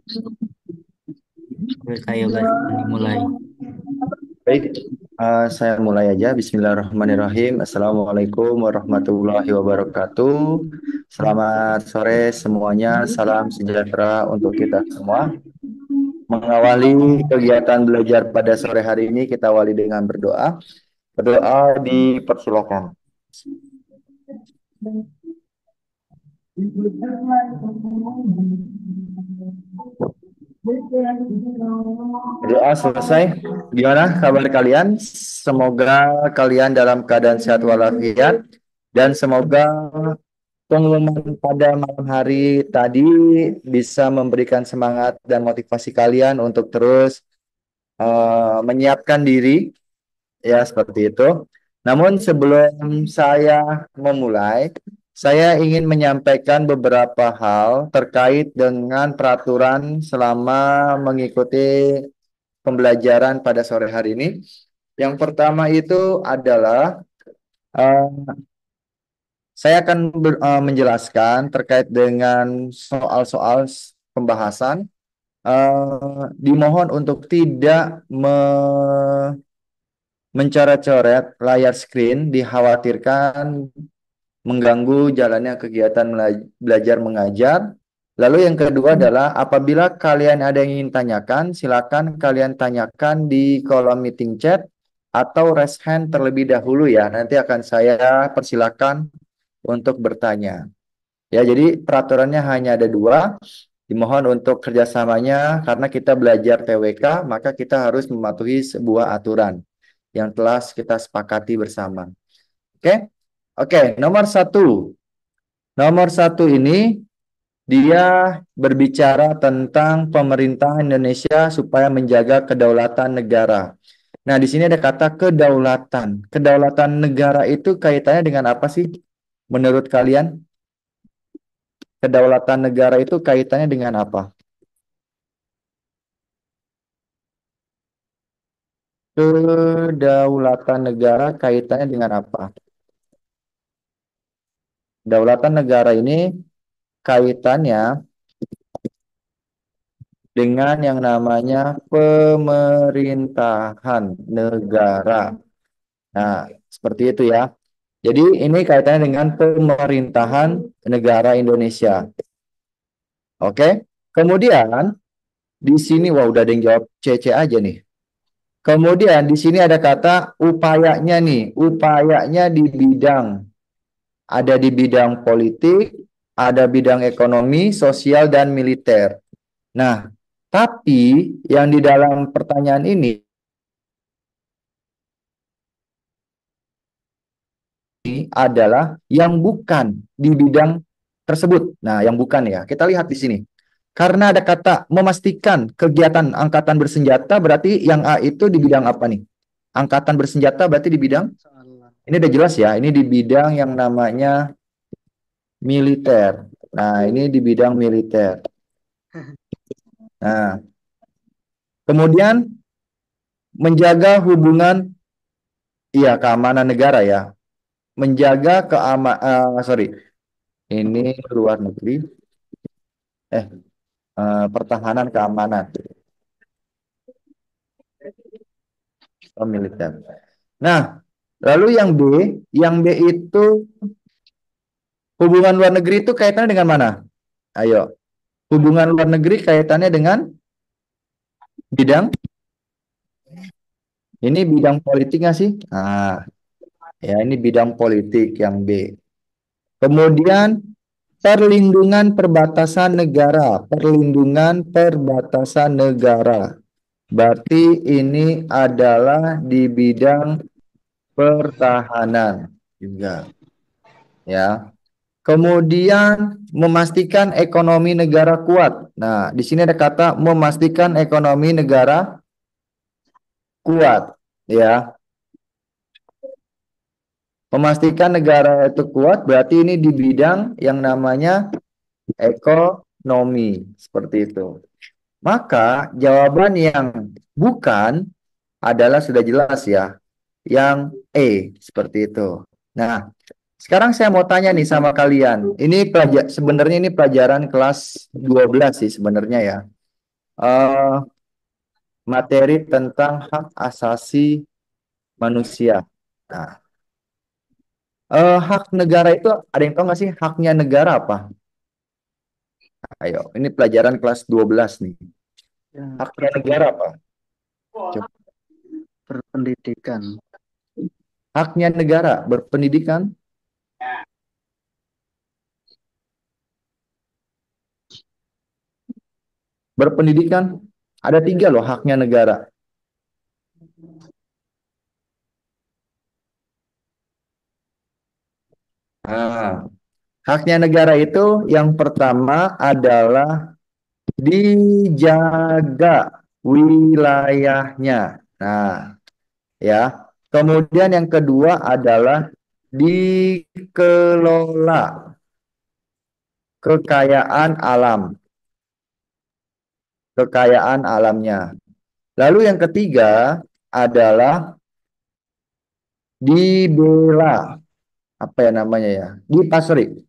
Oke, Kak Yoga, dimulai. Baik, saya mulai aja. Bismillahirrahmanirrahim. Assalamualaikum warahmatullahi wabarakatuh. Selamat sore semuanya. Salam sejahtera untuk kita semua. Mengawali kegiatan belajar pada sore hari ini, kita awali dengan berdoa. Berdoa dipersilakan. Doa selesai. Gimana kabar kalian? Semoga kalian dalam keadaan sehat walafiat dan semoga pengumuman pada malam hari tadi bisa memberikan semangat dan motivasi kalian untuk terus menyiapkan diri, ya seperti itu. Namun sebelum saya memulai, saya ingin menyampaikan beberapa hal terkait dengan peraturan selama mengikuti pembelajaran pada sore hari ini. Yang pertama itu adalah eh, saya akan menjelaskan terkait dengan soal-soal pembahasan. Dimohon untuk tidak mencoret-coret layar screen, dikhawatirkan mengganggu jalannya kegiatan belajar mengajar. Lalu yang kedua adalah apabila kalian ada yang ingin tanyakan, silakan kalian tanyakan di kolom meeting chat atau raise hand terlebih dahulu ya. Nanti akan saya persilakan untuk bertanya. Ya, jadi peraturannya hanya ada dua. Dimohon untuk kerjasamanya karena kita belajar TWK, maka kita harus mematuhi sebuah aturan yang telah kita sepakati bersama. Oke? Oke, nomor satu. Nomor satu ini dia berbicara tentang pemerintah Indonesia supaya menjaga kedaulatan negara. Nah, di sini ada kata kedaulatan. Kedaulatan negara itu kaitannya dengan apa sih menurut kalian? Kedaulatan negara itu kaitannya dengan apa? Kedaulatan negara kaitannya dengan apa? Kedaulatan negara ini kaitannya dengan yang namanya pemerintahan negara. Nah, seperti itu ya. Jadi ini kaitannya dengan pemerintahan negara Indonesia. Oke. Kemudian di sini wah udah ada yang jawab CC aja nih. Kemudian di sini ada kata upayanya nih. Upayanya di bidang ada di bidang politik, ada bidang ekonomi, sosial dan militer. Nah, tapi yang di dalam pertanyaan ini adalah yang bukan di bidang tersebut. Nah, yang bukan ya. Kita lihat di sini. Karena ada kata memastikan kegiatan angkatan bersenjata, berarti yang A itu di bidang apa nih? Angkatan bersenjata berarti di bidang, ini udah jelas ya, ini di bidang yang namanya militer. Nah, ini di bidang militer. Nah, kemudian menjaga hubungan, iya keamanan negara ya. Menjaga sorry, ini luar negeri, eh pertahanan keamanan militer. Nah, lalu yang B itu hubungan luar negeri itu kaitannya dengan mana? Ayo, hubungan luar negeri kaitannya dengan bidang, ini bidang politik nggak sih? Ah, ya ini bidang politik yang B. Kemudian perlindungan perbatasan negara, perlindungan perbatasan negara. Berarti ini adalah di bidang pertahanan juga, ya. Kemudian memastikan ekonomi negara kuat. Nah, di sini ada kata memastikan ekonomi negara kuat, ya. Memastikan negara itu kuat berarti ini di bidang yang namanya ekonomi, seperti itu. Maka jawaban yang bukan adalah sudah jelas ya, yang E, seperti itu. Nah, sekarang saya mau tanya nih sama kalian. Ini sebenarnya ini pelajaran kelas 12 sih sebenarnya ya. eh, materi tentang hak asasi manusia. Nah, hak negara itu ada yang tahu nggak sih haknya negara apa? Ayo, ini pelajaran kelas 12 nih. Ya, Haknya negara apa? Coba. berpendidikan. Haknya negara berpendidikan. Berpendidikan ada 3 loh haknya negara. Nah, haknya negara itu yang pertama adalah dijaga wilayahnya. Nah, ya. Kemudian yang kedua adalah dikelola kekayaan alam, kekayaan alamnya. Lalu yang ketiga adalah dibela, apa ya namanya ya?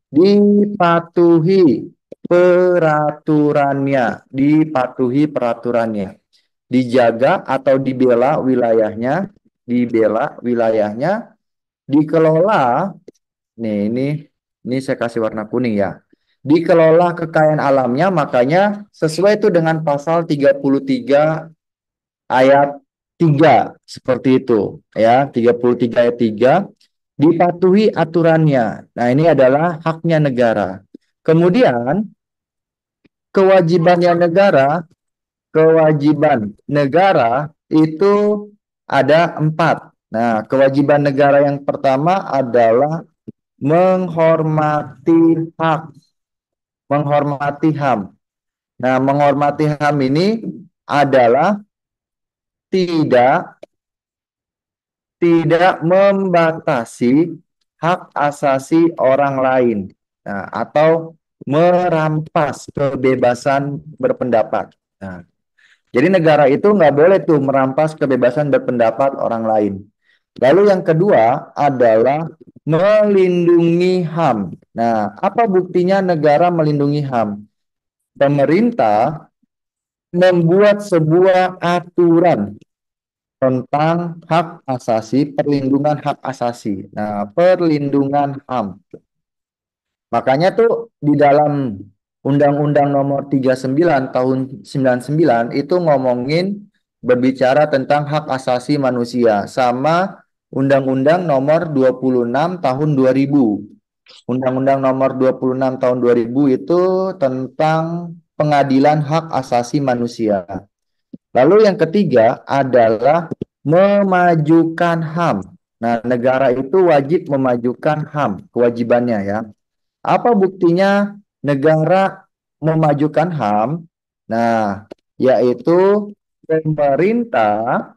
Dipatuhi peraturannya, dipatuhi peraturannya. Dijaga atau dibela wilayahnya, dikelola. Nih, ini saya kasih warna kuning ya. Dikelola kekayaan alamnya, makanya sesuai itu dengan pasal 33 ayat 3 seperti itu ya, 33 ayat 3, dipatuhi aturannya. Nah, ini adalah haknya negara. Kemudian kewajibannya negara, kewajiban negara itu ada 4. Nah, kewajiban negara yang pertama adalah menghormati hak, menghormati HAM. Nah, menghormati HAM ini adalah tidak tidak membatasi hak asasi orang lain. Nah, atau merampas kebebasan berpendapat. Nah, jadi negara itu nggak boleh tuh merampas kebebasan berpendapat orang lain. Lalu yang kedua adalah melindungi HAM. Nah, apa buktinya negara melindungi HAM? Pemerintah membuat sebuah aturan tentang hak asasi, perlindungan hak asasi. Nah, perlindungan HAM. Makanya tuh di dalam Undang-Undang Nomor 39 tahun 99 itu ngomongin berbicara tentang hak asasi manusia sama Undang-Undang Nomor 26 tahun 2000. Undang-Undang Nomor 26 tahun 2000 itu tentang pengadilan hak asasi manusia. Lalu yang ketiga adalah memajukan HAM. Nah, negara itu wajib memajukan HAM, kewajibannya ya. Apa buktinya negara memajukan HAM? Nah, yaitu pemerintah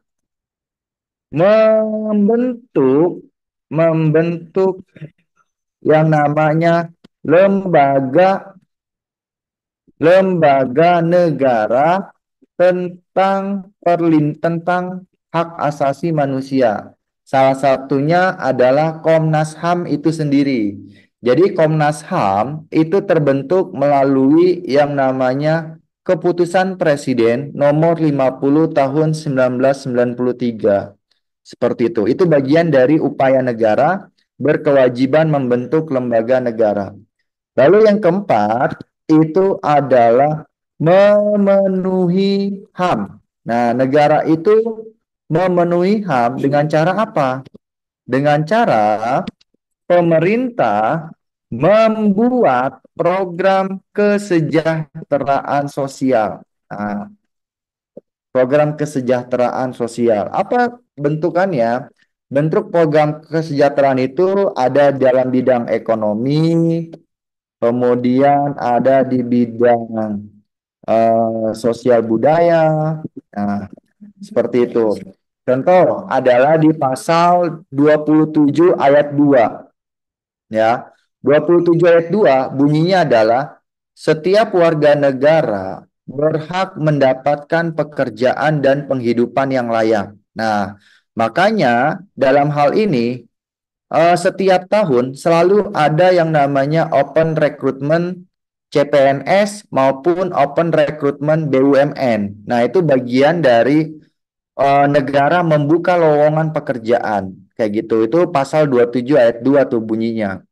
membentuk membentuk yang namanya lembaga lembaga negara tentang hak asasi manusia. Salah satunya adalah Komnas HAM itu sendiri. Jadi Komnas HAM itu terbentuk melalui yang namanya Keputusan Presiden Nomor 50 Tahun 1993. Seperti itu. Itu bagian dari upaya negara berkewajiban membentuk lembaga negara. Lalu yang keempat itu adalah memenuhi HAM. Nah, negara itu memenuhi HAM dengan cara apa? Dengan cara pemerintah membuat program kesejahteraan sosial. Nah, program kesejahteraan sosial. Apa bentukannya? Bentuk program kesejahteraan itu ada dalam bidang ekonomi, kemudian ada di bidang sosial budaya. Nah, seperti itu. Contoh adalah di pasal 27 ayat 2. Ya. 27 ayat 2 bunyinya adalah setiap warga negara berhak mendapatkan pekerjaan dan penghidupan yang layak. Nah, makanya dalam hal ini setiap tahun selalu ada yang namanya open recruitment CPNS maupun open recruitment BUMN. Nah, itu bagian dari negara membuka lowongan pekerjaan. Kayak gitu. Itu pasal 27 ayat 2 tuh bunyinya.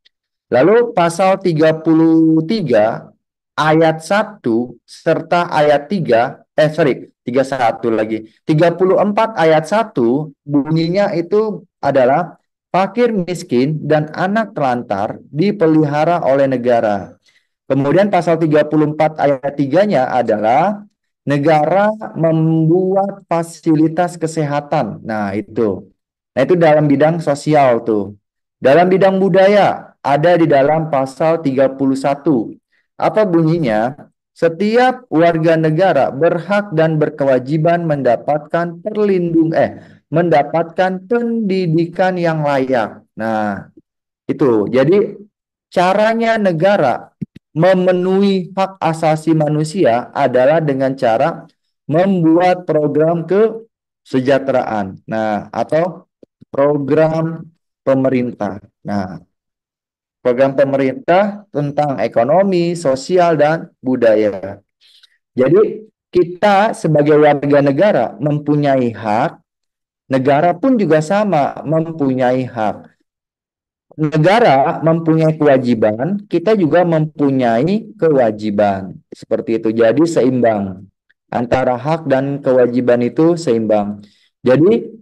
Lalu pasal 33 ayat 1 serta ayat 3, sorry, 31 lagi. 34 ayat 1 bunyinya itu adalah fakir miskin dan anak telantar dipelihara oleh negara. Kemudian pasal 34 ayat 3-nya adalah negara membuat fasilitas kesehatan. Nah, itu. Nah, itu dalam bidang sosial tuh. Dalam bidang budaya ada di dalam pasal 31. Apa bunyinya? Setiap warga negara berhak dan berkewajiban mendapatkan pendidikan yang layak. Nah, itu. Jadi caranya negara memenuhi hak asasi manusia adalah dengan cara membuat program kesejahteraan. Nah, atau program pemerintah. Nah, program pemerintah tentang ekonomi, sosial, dan budaya. Jadi, kita sebagai warga negara mempunyai hak, negara pun juga sama mempunyai hak. Negara mempunyai kewajiban, kita juga mempunyai kewajiban. Seperti itu. Jadi seimbang. Antara hak dan kewajiban itu seimbang. Jadi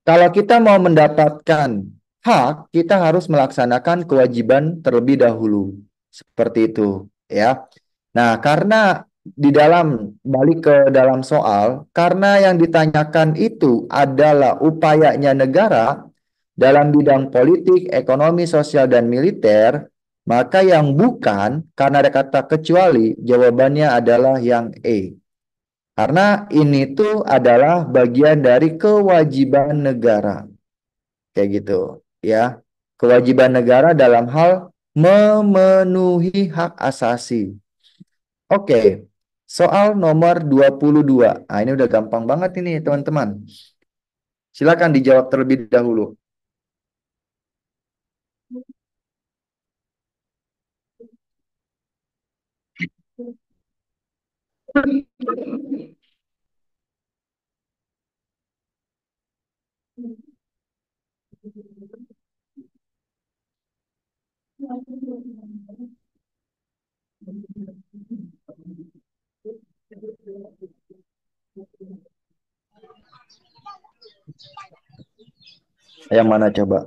kalau kita mau mendapatkan hak, kita harus melaksanakan kewajiban terlebih dahulu. Seperti itu, ya. Nah, karena di dalam balik ke dalam soal, karena yang ditanyakan itu adalah upayanya negara dalam bidang politik, ekonomi, sosial, dan militer, maka yang bukan, karena ada kata kecuali, jawabannya adalah yang E. Karena ini tuh adalah bagian dari kewajiban negara. Kayak gitu, ya. Kewajiban negara dalam hal memenuhi hak asasi. Oke, soal nomor 22. Nah, ini udah gampang banget ini, teman-teman. Silakan dijawab terlebih dahulu. Yang mana coba?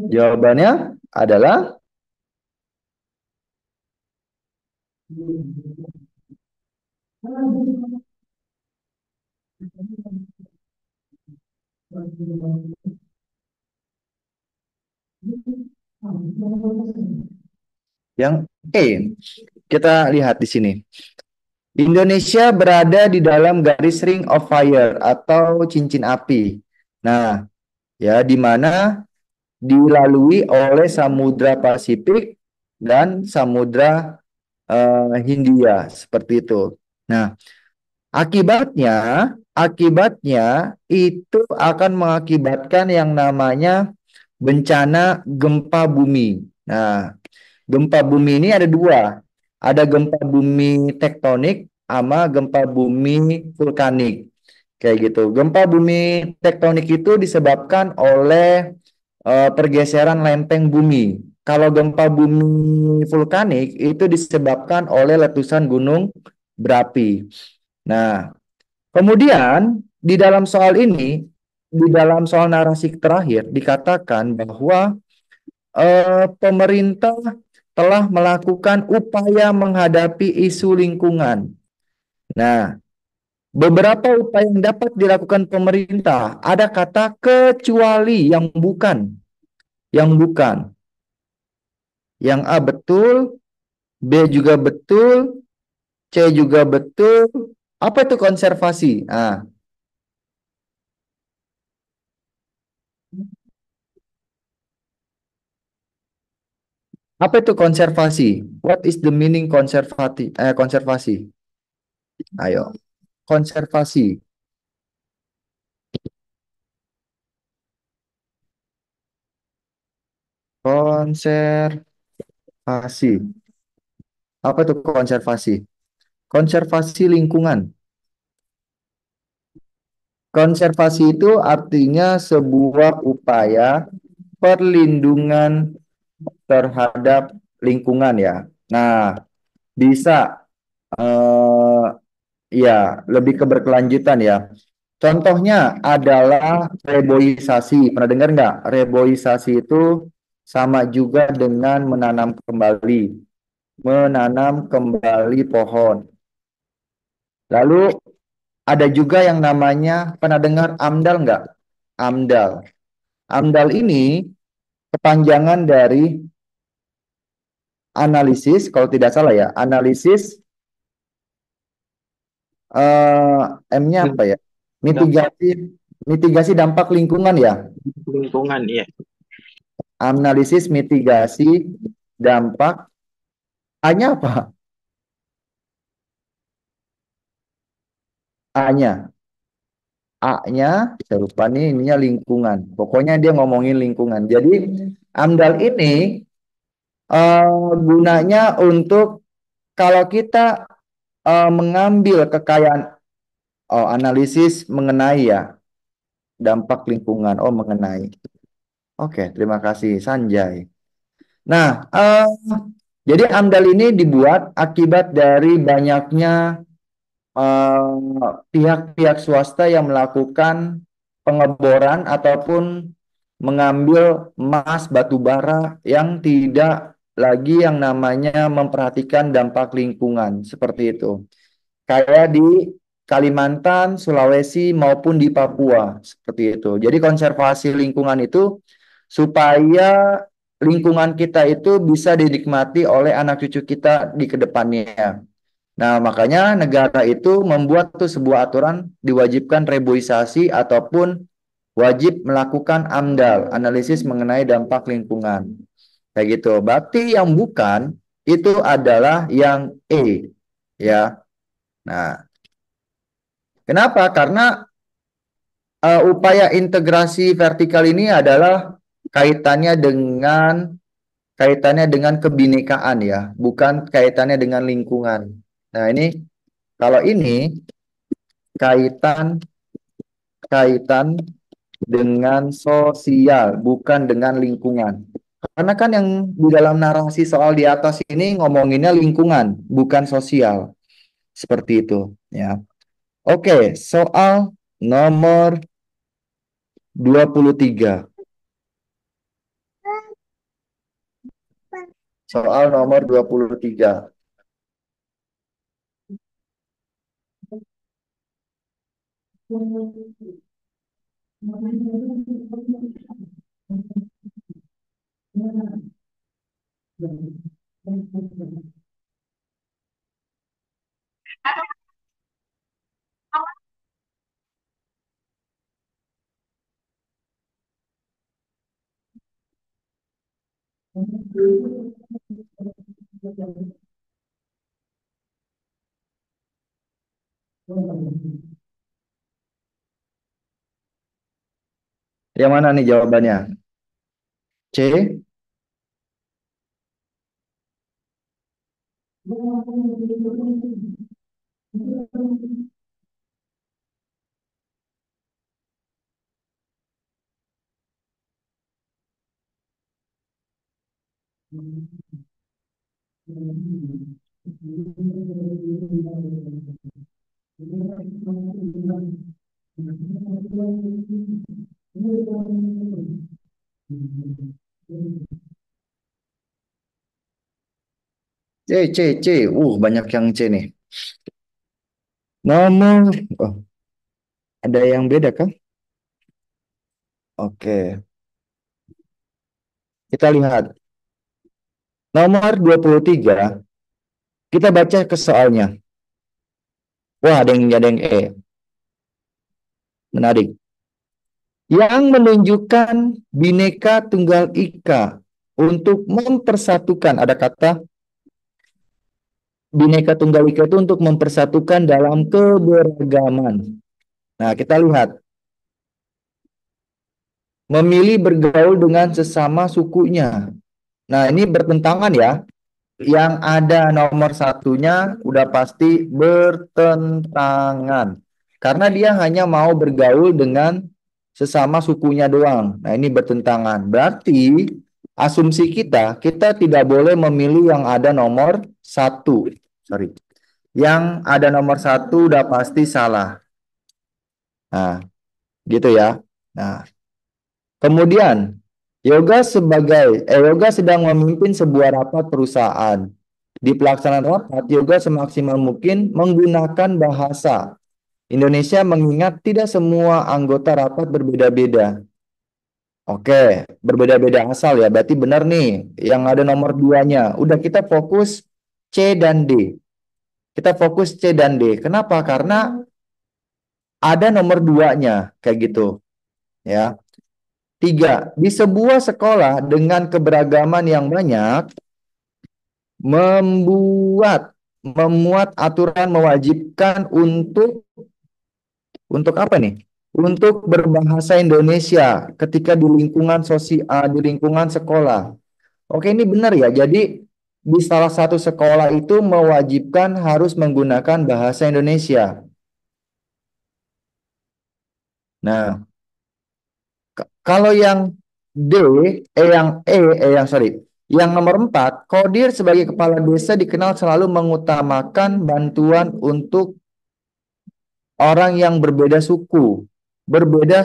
Jawabannya adalah yang E. Kita lihat di sini. Indonesia berada di dalam garis ring of fire atau cincin api. Nah, ya di mana dilalui oleh Samudra Pasifik dan Samudra Hindia seperti itu. Nah, akibatnya itu akan mengakibatkan yang namanya bencana gempa bumi. Nah, gempa bumi ini ada dua. Ada gempa bumi tektonik sama gempa bumi vulkanik. Kayak gitu. Gempa bumi tektonik itu disebabkan oleh pergeseran lempeng bumi. Kalau gempa bumi vulkanik itu disebabkan oleh letusan gunung berapi. Nah, kemudian di dalam soal ini, di dalam soal narasi terakhir dikatakan bahwa pemerintah telah melakukan upaya menghadapi isu lingkungan. Nah, beberapa upaya yang dapat dilakukan pemerintah, ada kata kecuali yang bukan. Yang bukan. Yang A betul, B juga betul, C juga betul. Apa itu konservasi? Nah, Apa itu konservasi? What is the meaning konservasi? Ayo, konservasi. Konservasi. Apa itu konservasi? Konservasi lingkungan. Konservasi itu artinya sebuah upaya perlindungan terhadap lingkungan ya. Nah, bisa eh, ya lebih ke berkelanjutan ya. Contohnya adalah reboisasi. Pernah dengar nggak? Reboisasi itu sama juga dengan menanam kembali pohon. Lalu ada juga yang namanya, pernah dengar AMDAL nggak? AMDAL. AMDAL ini kepanjangan dari analisis, kalau tidak salah ya, analisis eh, M-nya apa ya? Dampak Mitigasi mitigasi dampak lingkungan ya. lingkungan, ya. Analisis mitigasi dampak A-nya apa? A-nya. A-nya, saya lupa nih, ininya lingkungan. Pokoknya dia ngomongin lingkungan. Jadi, AMDAL ini gunanya untuk kalau kita mengambil kekayaan, analisis mengenai ya, dampak lingkungan. Oh, mengenai. Oke, terima kasih, Sanjay. Nah, jadi AMDAL ini dibuat akibat dari banyaknya pihak-pihak swasta yang melakukan pengeboran ataupun mengambil emas batu bara yang tidak lagi yang namanya memperhatikan dampak lingkungan seperti itu. Kayak di Kalimantan, Sulawesi maupun di Papua seperti itu. Jadi konservasi lingkungan itu supaya lingkungan kita itu bisa dinikmati oleh anak cucu kita di kedepannya. Nah, makanya negara itu membuat tuh sebuah aturan diwajibkan reboisasi ataupun wajib melakukan AMDAL, analisis mengenai dampak lingkungan. Kayak gitu. Berarti yang bukan itu adalah yang E, ya. Nah, kenapa? Karena upaya integrasi vertikal ini adalah kaitannya dengan kebinekaan ya, bukan kaitannya dengan lingkungan. Nah, ini kalau ini kaitan kaitan dengan sosial, bukan dengan lingkungan. Karena kan yang di dalam narasi soal di atas ini ngomonginnya lingkungan, bukan sosial. Seperti itu, ya. Oke, soal nomor 23. Soal nomor 23. Yang mana nih jawabannya? C? C. Banyak yang C nih. Nomor, oh, ada yang beda kan? Oke, kita lihat. Nomor 23, kita baca ke soalnya. Wah, ada yang E. Menarik. Yang menunjukkan Bhinneka Tunggal Ika untuk mempersatukan, ada kata Bhinneka Tunggal Ika itu untuk mempersatukan dalam keberagaman. Nah, kita lihat memilih bergaul dengan sesama sukunya. Nah, ini bertentangan ya. Yang ada nomor satunya udah pasti bertentangan. Karena dia hanya mau bergaul dengan sesama sukunya doang. Nah, ini bertentangan. Berarti asumsi kita tidak boleh memilih yang ada nomor satu. Sorry. Yang ada nomor satu udah pasti salah. Nah, gitu ya. Nah, kemudian Yoga sedang memimpin sebuah rapat perusahaan. Di pelaksanaan rapat, Yoga semaksimal mungkin menggunakan bahasa Indonesia mengingat tidak semua anggota rapat berbeda-beda. Oke, berbeda-beda asal ya. Berarti benar nih. Yang ada nomor duanya. Udah kita fokus C dan D. Kita fokus C dan D. Kenapa? Karena ada nomor duanya. Kayak gitu. Ya. 3. Di sebuah sekolah dengan keberagaman yang banyak, memuat aturan mewajibkan untuk apa nih? Untuk berbahasa Indonesia ketika di lingkungan sosial, di lingkungan sekolah. Oke, ini benar ya. Jadi di salah satu sekolah itu mewajibkan harus menggunakan bahasa Indonesia. Nah, kalau yang D, yang nomor 4, Kodir sebagai kepala desa dikenal selalu mengutamakan bantuan untuk orang yang berbeda suku, berbeda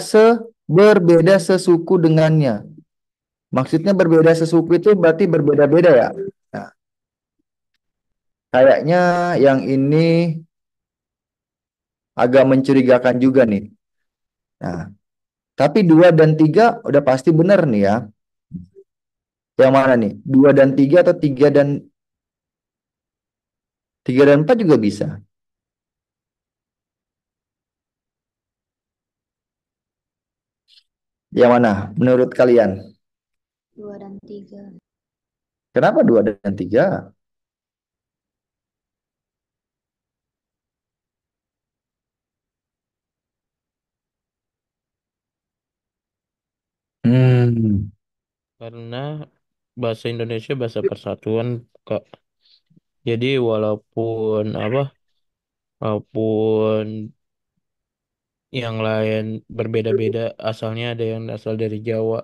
sesuku dengannya. Maksudnya berbeda sesuku itu berarti berbeda-beda ya. Nah, kayaknya yang ini agak mencurigakan juga nih. Nah, tapi 2 dan 3 udah pasti benar nih ya. Yang mana nih? 2 dan 3 atau 3 dan 4 juga bisa. Yang mana menurut kalian? 2 dan 3. Kenapa 2 dan 3? Hmm, Karena bahasa Indonesia bahasa persatuan, Kak. Jadi walaupun yang lain berbeda-beda asalnya, ada yang asal dari Jawa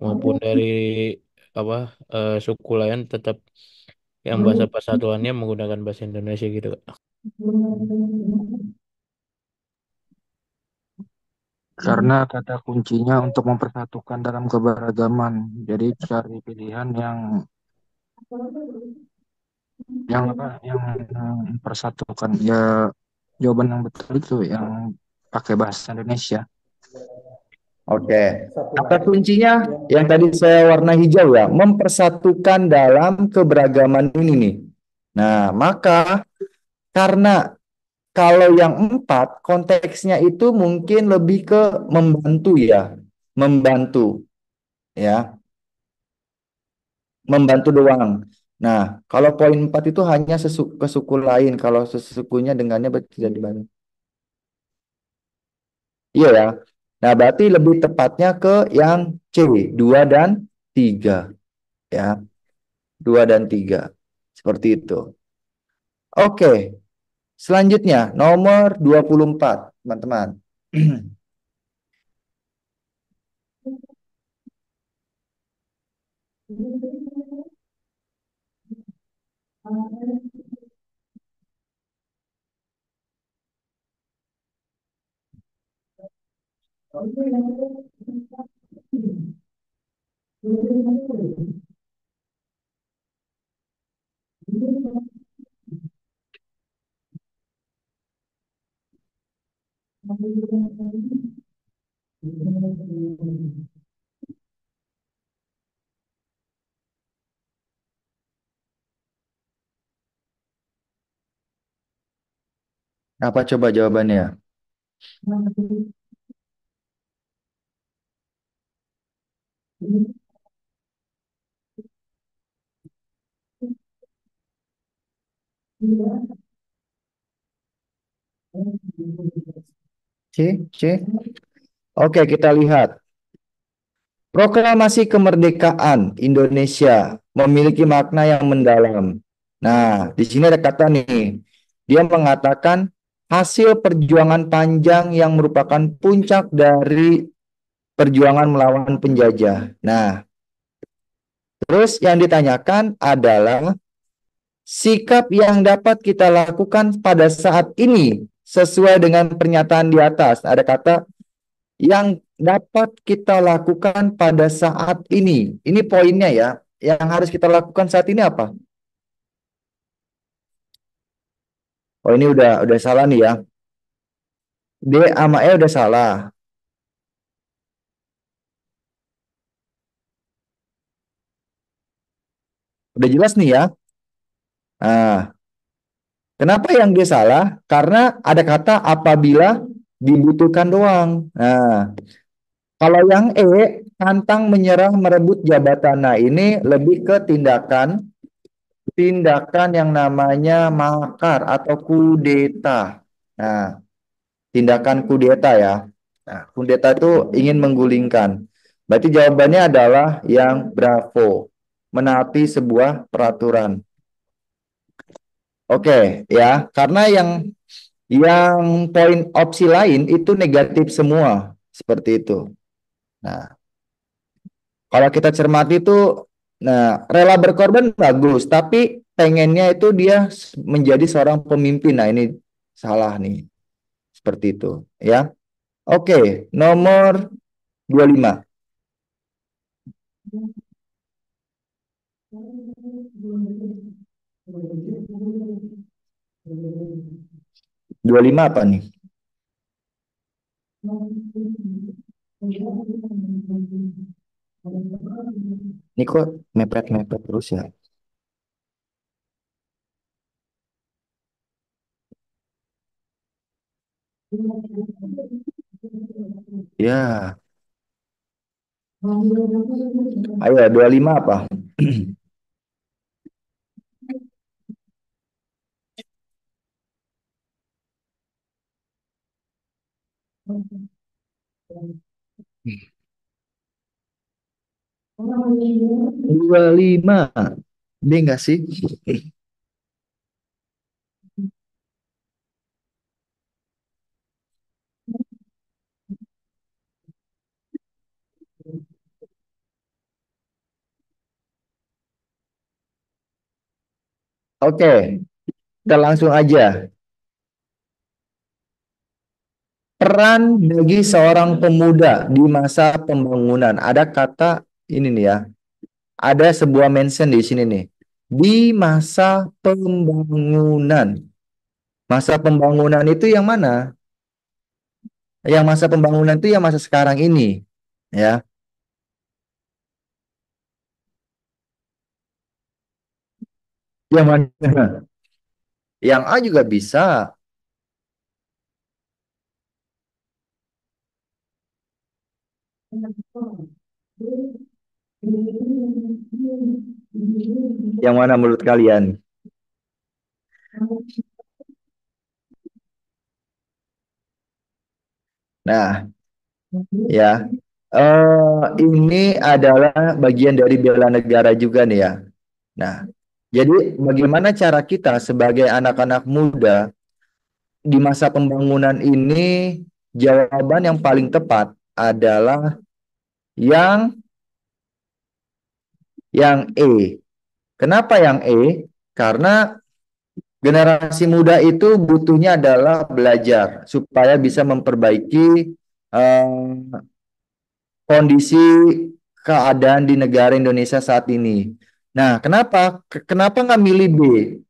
maupun dari apa suku lain, tetap yang bahasa persatuannya menggunakan bahasa Indonesia gitu, Kak. Karena kata kuncinya untuk mempersatukan dalam keberagaman. Jadi cari pilihan yang apa yang mempersatukan. Ya, jawaban yang betul itu yang pakai bahasa Indonesia. Oke. Kata kuncinya yang tadi saya warna hijau ya, mempersatukan dalam keberagaman ini nih. Nah, maka karena kalau yang 4 konteksnya itu mungkin lebih ke membantu ya, membantu ya, membantu doang. Nah, kalau poin 4 itu hanya ke suku lain, kalau sesukunya dengannya tidak dibantu. Iya ya. Nah, berarti lebih tepatnya ke yang C, 2 dan 3 ya. 2 dan 3. Seperti itu. Oke. Selanjutnya nomor 24, teman-teman. Apa coba jawabannya? C, C. Oke, kita lihat. Proklamasi kemerdekaan Indonesia memiliki makna yang mendalam. Nah, di sini ada kata nih. Dia mengatakan hasil perjuangan panjang yang merupakan puncak dari perjuangan melawan penjajah. Nah, terus yang ditanyakan adalah sikap yang dapat kita lakukan pada saat ini sesuai dengan pernyataan di atas. Ada kata yang dapat kita lakukan pada saat ini. Ini poinnya ya. Yang harus kita lakukan saat ini apa? Oh, ini udah salah nih ya. D sama E udah salah. Udah jelas nih ya. Nah, kenapa yang dia salah? Karena ada kata apabila dibutuhkan doang. Nah, kalau yang E, tantang menyerah merebut jabatan. Nah, ini lebih ke tindakan yang namanya makar atau kudeta. Nah, tindakan kudeta ya. Nah, kudeta itu ingin menggulingkan. Berarti jawabannya adalah yang bravo, menaati sebuah peraturan. Oke, ya, karena yang poin opsi lain itu negatif semua, seperti itu. Nah, kalau kita cermati itu, nah, rela berkorban bagus, tapi pengennya itu dia menjadi seorang pemimpin. Nah, ini salah nih. Seperti itu, ya. Oke, nomor 25. 25 apa nih? Ini kok mepet-mepet terus ya? Ya, ayo 25 apa? Dua lima, ini enggak sih? Oke, kita langsung aja. Peran bagi seorang pemuda di masa pembangunan. Ada kata ini nih ya. Ada sebuah mention di sini nih. Di masa pembangunan. Masa pembangunan itu yang mana? Yang masa pembangunan itu yang masa sekarang ini, ya. Yang mana? Yang A juga bisa. Yang mana menurut kalian? Nah, ya. Ini adalah bagian dari bela negara juga nih ya. Nah, jadi bagaimana cara kita sebagai anak-anak muda di masa pembangunan ini, jawaban yang paling tepat adalah yang E. Kenapa yang E? Karena generasi muda itu butuhnya adalah belajar supaya bisa memperbaiki kondisi keadaan di negara Indonesia saat ini. Nah, kenapa nggak milih B?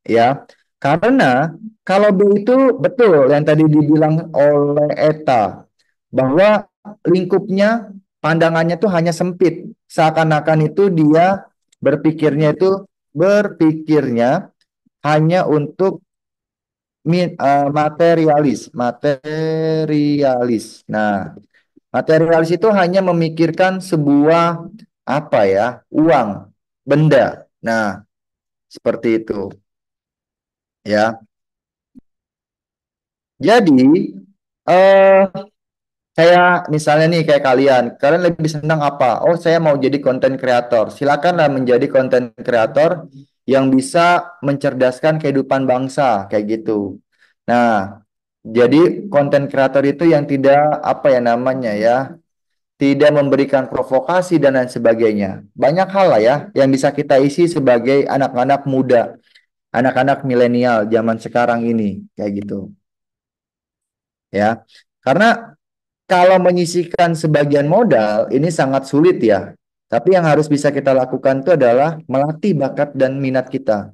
Ya, karena kalau B itu betul yang tadi dibilang oleh Eta bahwa lingkupnya pandangannya tuh hanya sempit, seakan-akan itu dia berpikirnya hanya untuk materialis. Nah, materialis itu hanya memikirkan sebuah apa ya, uang, benda. Nah, seperti itu. ya. Jadi eh kayak misalnya nih kayak kalian lebih senang apa? Oh, saya mau jadi konten kreator. Silakanlah menjadi konten kreator yang bisa mencerdaskan kehidupan bangsa kayak gitu. Nah, jadi konten kreator itu yang tidak apa ya namanya ya, tidak memberikan provokasi dan lain sebagainya. Banyak hal lah ya yang bisa kita isi sebagai anak-anak muda, anak-anak milenial zaman sekarang ini kayak gitu ya. Karena kalau menyisihkan sebagian modal ini sangat sulit ya. Tapi yang harus bisa kita lakukan itu adalah melatih bakat dan minat kita.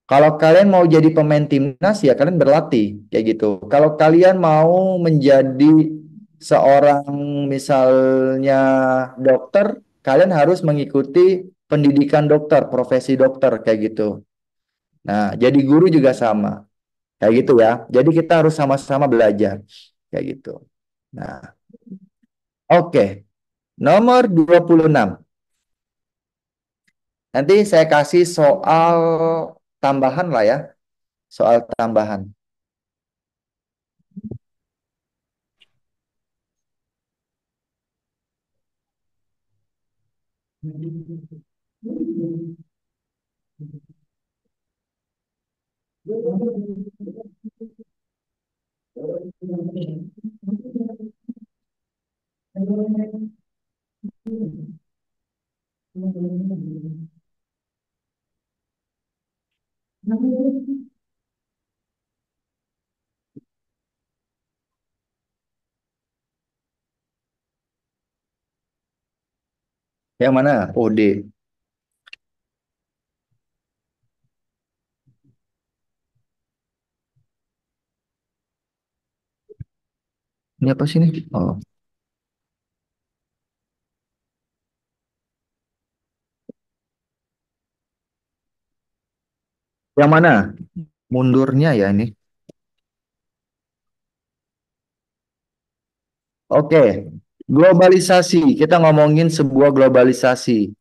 Kalau kalian mau jadi pemain timnas ya kalian berlatih kayak gitu. Kalau kalian mau menjadi seorang misalnya dokter, kalian harus mengikuti pendidikan dokter, profesi dokter kayak gitu. Nah, jadi guru juga sama. Kayak gitu ya. Jadi kita harus sama-sama belajar kayak gitu. Nah, oke. Nomor 26. Nanti saya kasih soal tambahan lah ya. Soal tambahan. Yang mana? Oh, D. Ini apa sih ini? Oh, yang mana? Mundurnya ya ini. Oke. Globalisasi. Kita ngomongin sebuah globalisasi.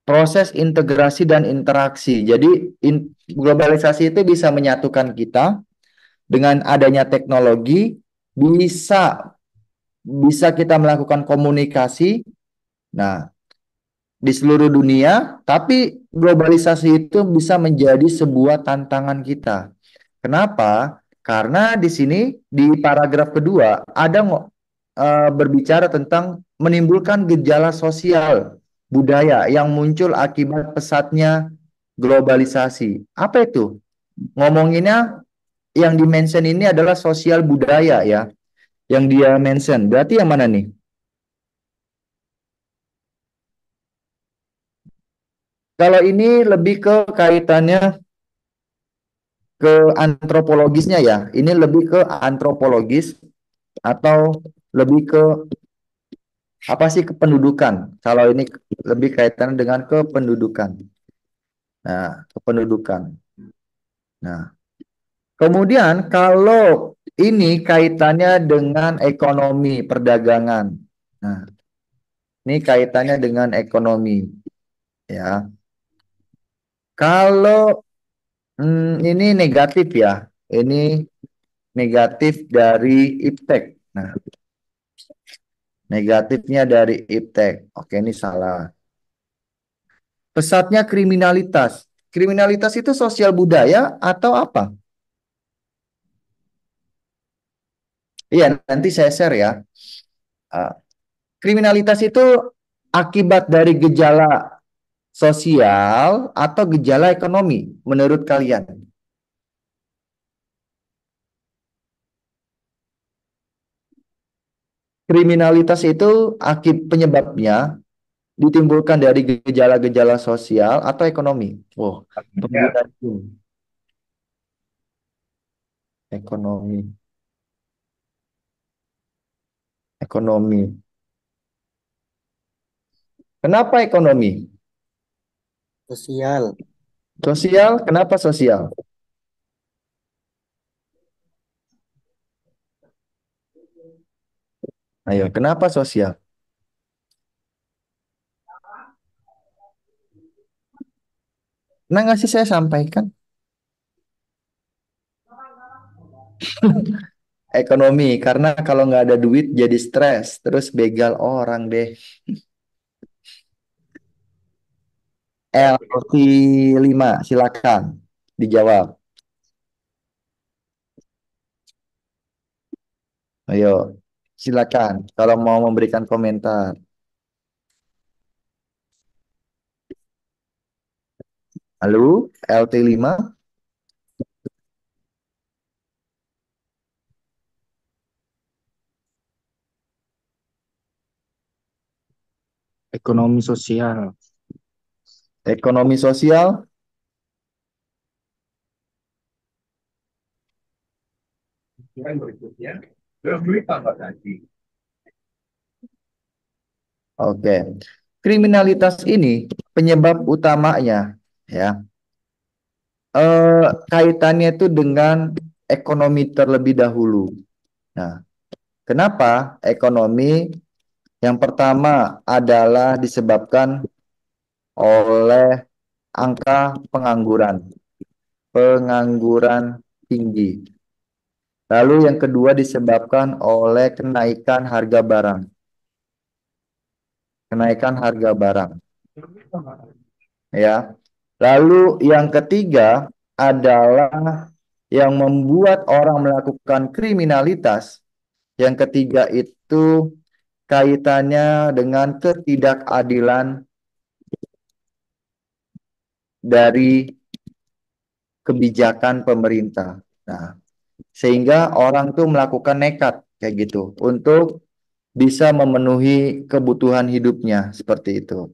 Proses integrasi dan interaksi. Jadi globalisasi itu bisa menyatukan kita dengan adanya teknologi, bisa bisa kita melakukan komunikasi. Nah, di seluruh dunia, tapi globalisasi itu bisa menjadi sebuah tantangan kita. Kenapa? Karena di sini di paragraf kedua ada berbicara tentang menimbulkan gejala sosial budaya yang muncul akibat pesatnya globalisasi. Apa itu? Ngomonginnya yang dimention ini adalah sosial budaya ya, yang dia mention. Berarti yang mana nih? Kalau ini lebih ke kaitannya ke antropologisnya ya. Ini lebih ke antropologis atau lebih ke apa sih kependudukan? Kalau ini lebih kaitannya dengan kependudukan. Nah, kependudukan. Nah, kemudian kalau ini kaitannya dengan ekonomi perdagangan. Nah, ini kaitannya dengan ekonomi ya. Kalau ini negatif ya. Ini negatif dari iptek. Nah, negatifnya dari iptek. Oke, ini salah. Pesatnya kriminalitas. Kriminalitas itu sosial budaya atau apa? Iya, nanti saya share ya. Ah, kriminalitas itu akibat dari gejala sosial atau gejala ekonomi menurut kalian? Kriminalitas itu penyebabnya ditimbulkan dari gejala-gejala sosial atau ekonomi. Oh, Ya, penggunaan ekonomi, ekonomi. Kenapa ekonomi? sosial. Sosial, kenapa sosial? Ayo, kenapa sosial? Nah, nggak sih saya sampaikan? Ekonomi, karena kalau nggak ada duit jadi stres, terus begal orang deh. LT5, silakan dijawab. Ayo, silakan kalau mau memberikan komentar. Halo, LT5. Ekonomi sosial. Ekonomi sosial. Oke. Kriminalitas ini penyebab utamanya ya. Kaitannya itu dengan ekonomi terlebih dahulu. Nah, kenapa ekonomi? Yang pertama adalah disebabkan oleh angka pengangguran. Pengangguran tinggi. Lalu yang kedua disebabkan oleh kenaikan harga barang. Kenaikan harga barang. Ya. Lalu yang ketiga adalah yang membuat orang melakukan kriminalitas. Yang ketiga itu kaitannya dengan ketidakadilan dari kebijakan pemerintah. Nah, sehingga orang tuh melakukan nekat kayak gitu untuk bisa memenuhi kebutuhan hidupnya seperti itu.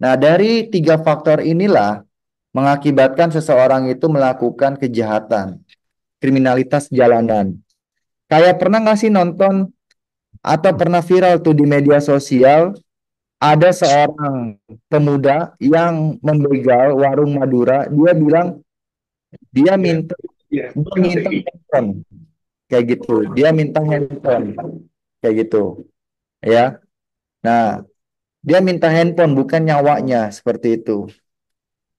Nah, dari tiga faktor inilah mengakibatkan seseorang itu melakukan kejahatan, kriminalitas jalanan. Kayak pernah nggak sih nonton atau pernah viral tuh di media sosial, ada seorang pemuda yang membegal warung Madura, dia bilang dia minta handphone kayak gitu. Dia minta handphone kayak gitu, ya. Nah, dia minta handphone bukan nyawanya seperti itu.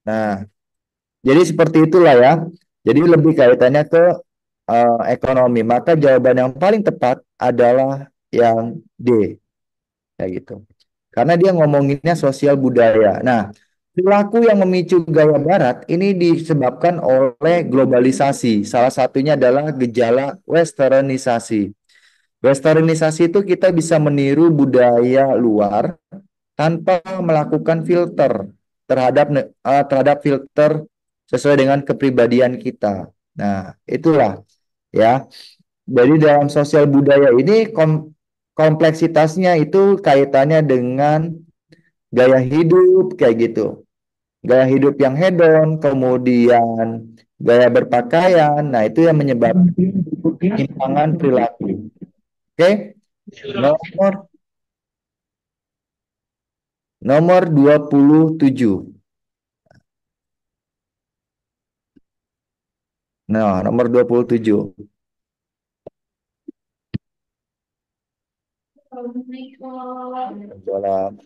Nah, jadi seperti itulah ya. Jadi lebih kaitannya ke ekonomi. Maka jawaban yang paling tepat adalah yang D, kayak gitu. Karena dia ngomonginnya sosial budaya. Nah, perilaku yang memicu gaya barat ini disebabkan oleh globalisasi. Salah satunya adalah gejala westernisasi. Westernisasi itu kita bisa meniru budaya luar tanpa melakukan filter terhadap filter sesuai dengan kepribadian kita. Nah, itulah ya. Jadi dalam sosial budaya ini kompleksitasnya itu kaitannya dengan gaya hidup kayak gitu. Gaya hidup yang hedon, kemudian gaya berpakaian. Nah, itu yang menyebabkan penyimpangan perilaku. Oke? Nomor nomor 27. Nah, nomor 27. Dalam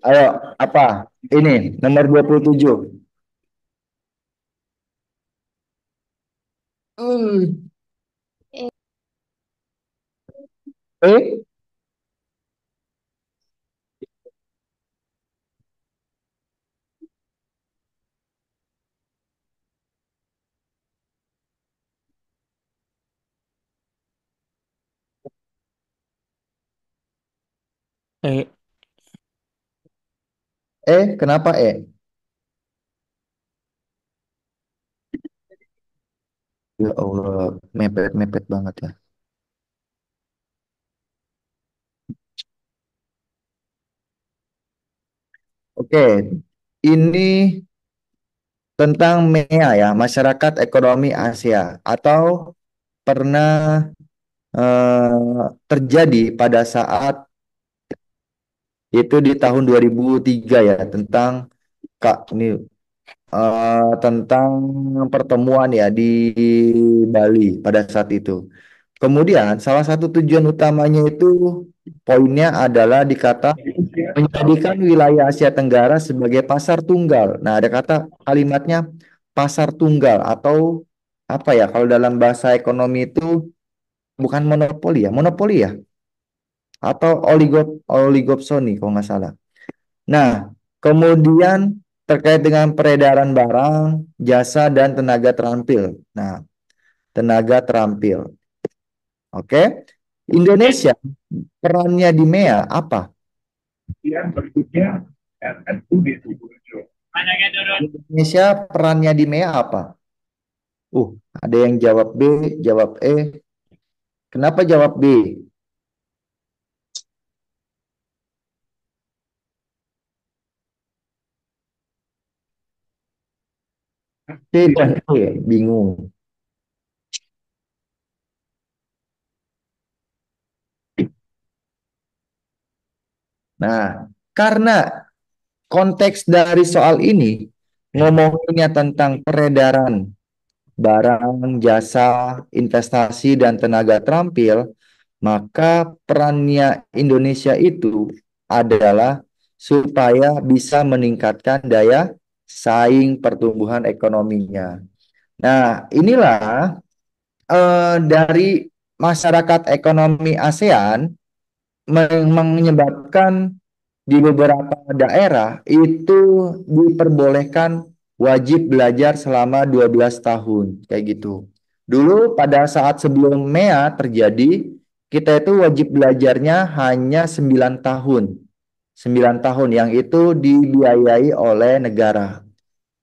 Ayo, apa? Ini nomor 27. Eh, Eh, Kenapa Ya Allah, mepet-mepet banget ya. Oke, ini tentang MEA ya, Masyarakat Ekonomi Asia, atau pernah terjadi pada saat itu di tahun 2003 ya, tentang Kak ini tentang pertemuan ya di Bali pada saat itu. Kemudian salah satu tujuan utamanya itu poinnya adalah dikata menjadikan wilayah Asia Tenggara sebagai pasar tunggal. Nah, ada kata kalimatnya pasar tunggal atau apa ya? Kalau dalam bahasa ekonomi itu bukan monopoli ya, atau oligopsoni kalau nggak salah. Nah, kemudian terkait dengan peredaran barang, jasa dan tenaga terampil. Nah, tenaga terampil. Oke. Indonesia perannya di MEA apa? Indonesia perannya di MEA apa? Ada yang jawab B, jawab E. Kenapa jawab B? C dan E, bingung. Nah, karena konteks dari soal ini ngomonginnya tentang peredaran barang, jasa, investasi, dan tenaga terampil, maka perannya Indonesia itu adalah supaya bisa meningkatkan daya saing pertumbuhan ekonominya. Nah, inilah dari masyarakat ekonomi ASEAN menyebabkan di beberapa daerah itu diperbolehkan wajib belajar selama 12 tahun kayak gitu. Dulu pada saat sebelum MEA terjadi, kita itu wajib belajarnya hanya 9 tahun. 9 tahun yang itu dibiayai oleh negara,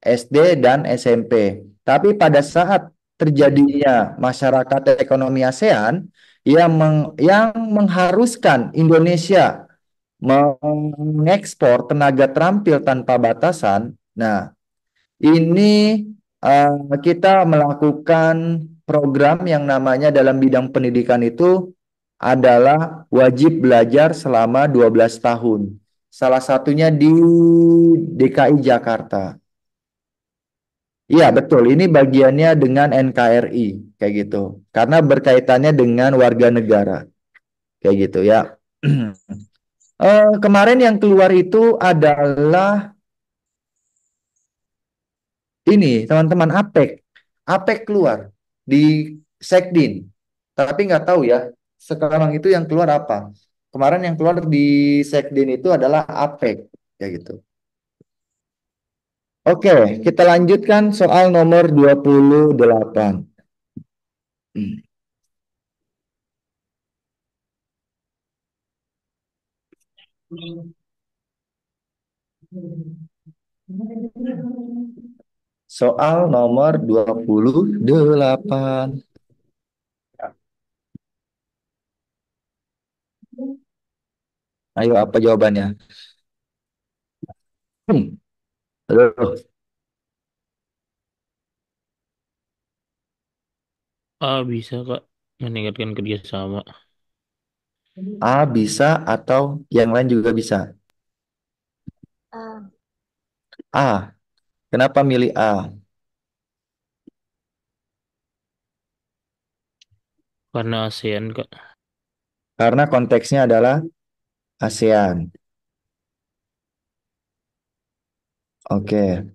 SD dan SMP. Tapi pada saat terjadinya masyarakat ekonomi ASEAN yang mengharuskan Indonesia mengekspor tenaga terampil tanpa batasan. Nah, ini kita melakukan program yang namanya dalam bidang pendidikan itu adalah wajib belajar selama 12 tahun. Salah satunya di DKI Jakarta. Iya, betul. Ini bagiannya dengan NKRI, kayak gitu. Karena berkaitannya dengan warga negara, kayak gitu ya. Kemarin yang keluar itu adalah ini, teman-teman, APEC. APEC keluar di Sekdin. Tapi nggak tahu ya, sekarang itu yang keluar apa. Kemarin yang keluar di Sekdin itu adalah APEC, kayak gitu. Oke, kita lanjutkan soal nomor 28. Soal nomor 28. Ayo, apa jawabannya? Aduh. Bisa Kak meningkatkan kerjasama. A bisa atau yang lain juga bisa? A. A. Kenapa milih A? Karena ASEAN Kak. Karena konteksnya adalah ASEAN. Oke.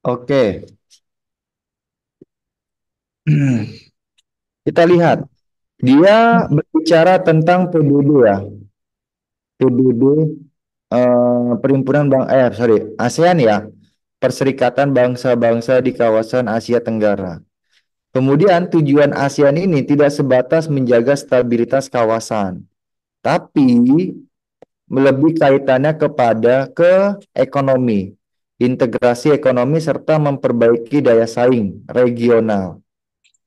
Oke. Kita lihat. Dia berbicara tentang PBB ya. PBB Perhimpunan ASEAN ya. Perserikatan bangsa-bangsa di kawasan Asia Tenggara. Kemudian tujuan ASEAN ini tidak sebatas menjaga stabilitas kawasan, tapi lebih kaitannya kepada ekonomi, integrasi ekonomi serta memperbaiki daya saing regional.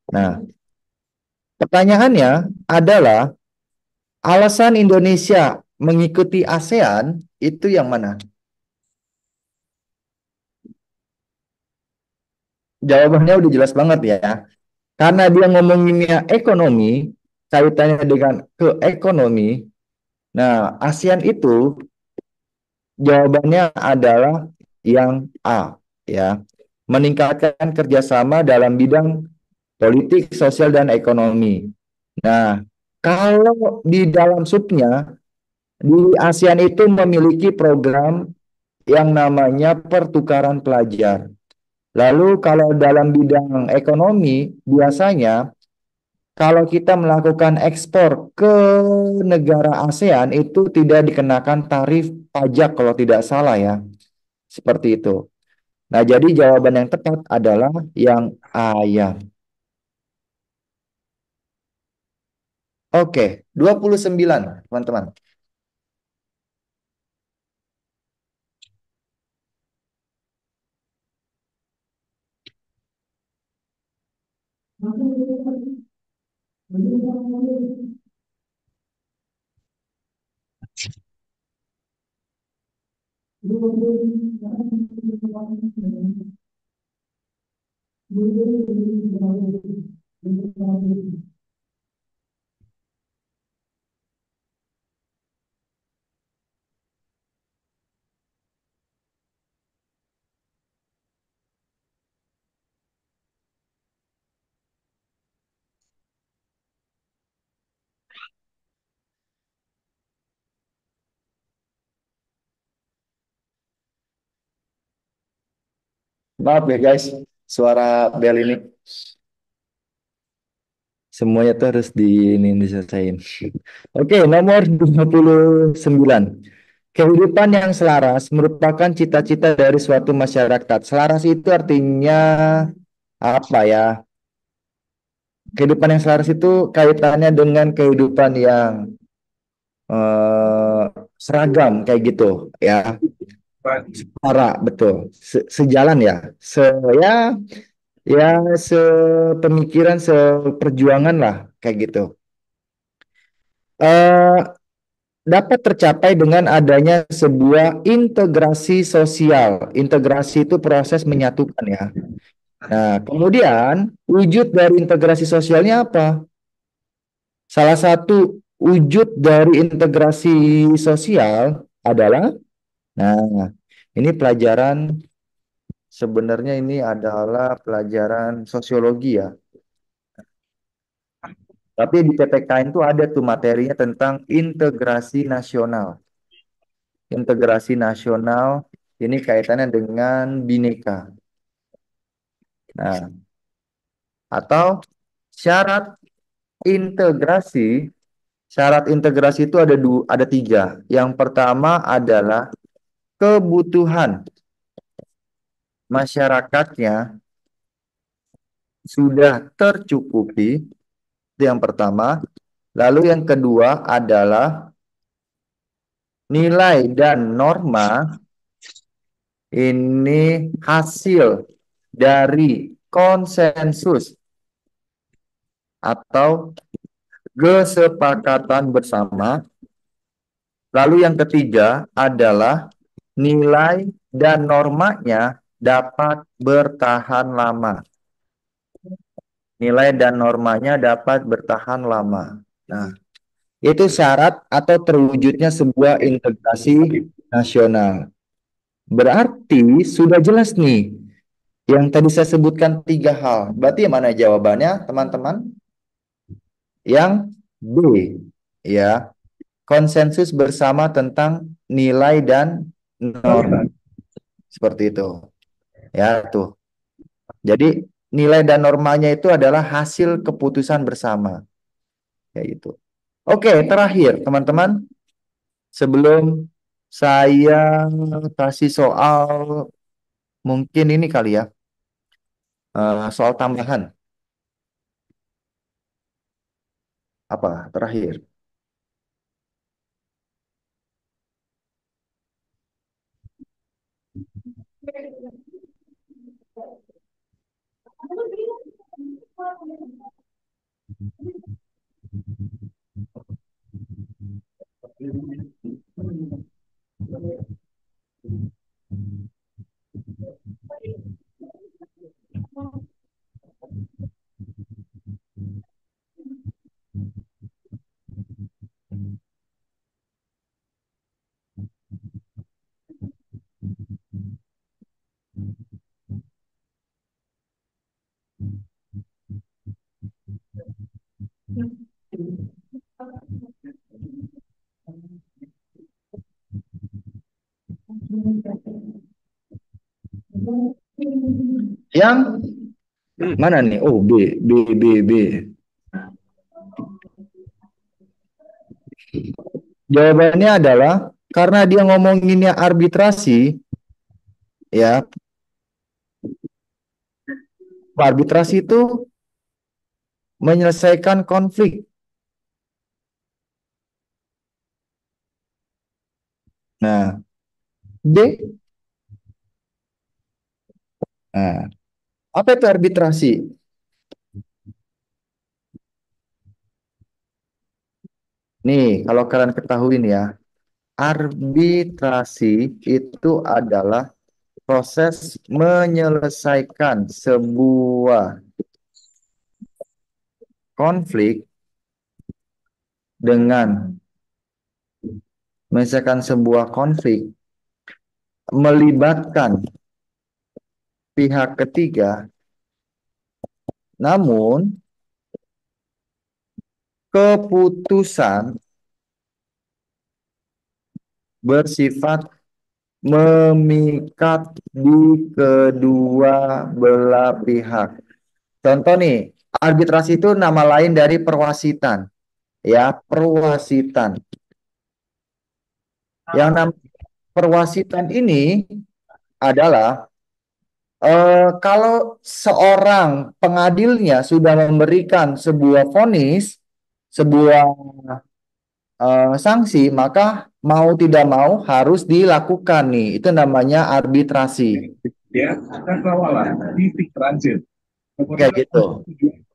Nah, pertanyaannya adalah alasan Indonesia mengikuti ASEAN itu yang mana? Jawabannya udah jelas banget ya. Karena dia ngomonginnya ekonomi, kaitannya dengan ke ekonomi. Nah, ASEAN itu jawabannya adalah yang A, ya. Meningkatkan kerjasama dalam bidang politik, sosial, dan ekonomi. Nah, kalau di dalam subnya, di ASEAN itu memiliki program yang namanya pertukaran pelajar. Lalu kalau dalam bidang ekonomi, biasanya kalau kita melakukan ekspor ke negara ASEAN itu tidak dikenakan tarif pajak kalau tidak salah ya. Seperti itu. Nah, jadi jawaban yang tepat adalah yang A ya. Oke, 29 teman-teman. Maaf ya guys, suara bel ini semuanya tuh harus ini diselesaikan. Oke, nomor 29. Kehidupan yang selaras merupakan cita-cita dari suatu masyarakat. Selaras itu artinya apa ya? Kehidupan yang selaras itu kaitannya dengan kehidupan yang eh, seragam kayak gitu ya. Setara, betul. Sejalan ya. Ya, ya sepemikiran, seperjuangan lah kayak gitu. Eh dapat tercapai dengan adanya sebuah integrasi sosial. Integrasi itu proses menyatukan ya. Nah, kemudian wujud dari integrasi sosialnya apa? Salah satu wujud dari integrasi sosial adalah, nah, ini pelajaran sebenarnya ini adalah pelajaran sosiologi ya. Tapi di PPKN itu ada tuh materinya tentang integrasi nasional. Integrasi nasional ini kaitannya dengan bineka. Nah, atau syarat integrasi, syarat integrasi itu ada tiga. Yang pertama adalah kebutuhan masyarakatnya sudah tercukupi, itu yang pertama. Lalu yang kedua adalah nilai dan norma ini hasil dari konsensus atau kesepakatan bersama. Lalu yang ketiga adalah nilai dan normanya dapat bertahan lama. Nilai dan normanya dapat bertahan lama. Nah, itu syarat atau terwujudnya sebuah integrasi nasional. Berarti sudah jelas nih yang tadi saya sebutkan tiga hal. Berarti yang mana jawabannya, teman-teman? Yang B, ya. Konsensus bersama tentang nilai dan norma. Seperti itu. Ya, tuh. Jadi nilai dan normanya itu adalah hasil keputusan bersama. Kayak gitu. Oke, terakhir, teman-teman. Sebelum saya kasih soal, mungkin ini kali ya, soal tambahan. Apa? Terakhir. Yang mana nih? Oh, B, B, B, B. Jawabannya adalah karena dia ngomonginnya arbitrasi, ya. Arbitrasi itu menyelesaikan konflik. Nah, B. Nah, apa itu arbitrasi? Nih, kalau kalian ketahuin ya, arbitrasi itu adalah proses menyelesaikan sebuah konflik dengan menyelesaikan sebuah konflik melibatkan pihak ketiga, namun keputusan bersifat memikat di kedua belah pihak. Contoh nih, arbitrasi itu nama lain dari perwasitan, ya, perwasitan. Yang namanya perwasitan ini adalah kalau seorang pengadilnya sudah memberikan sebuah vonis, sebuah sanksi, maka mau tidak mau harus dilakukan nih. Itu namanya arbitrasi. Ya, cakrawala, titik transit. Kayak gitu.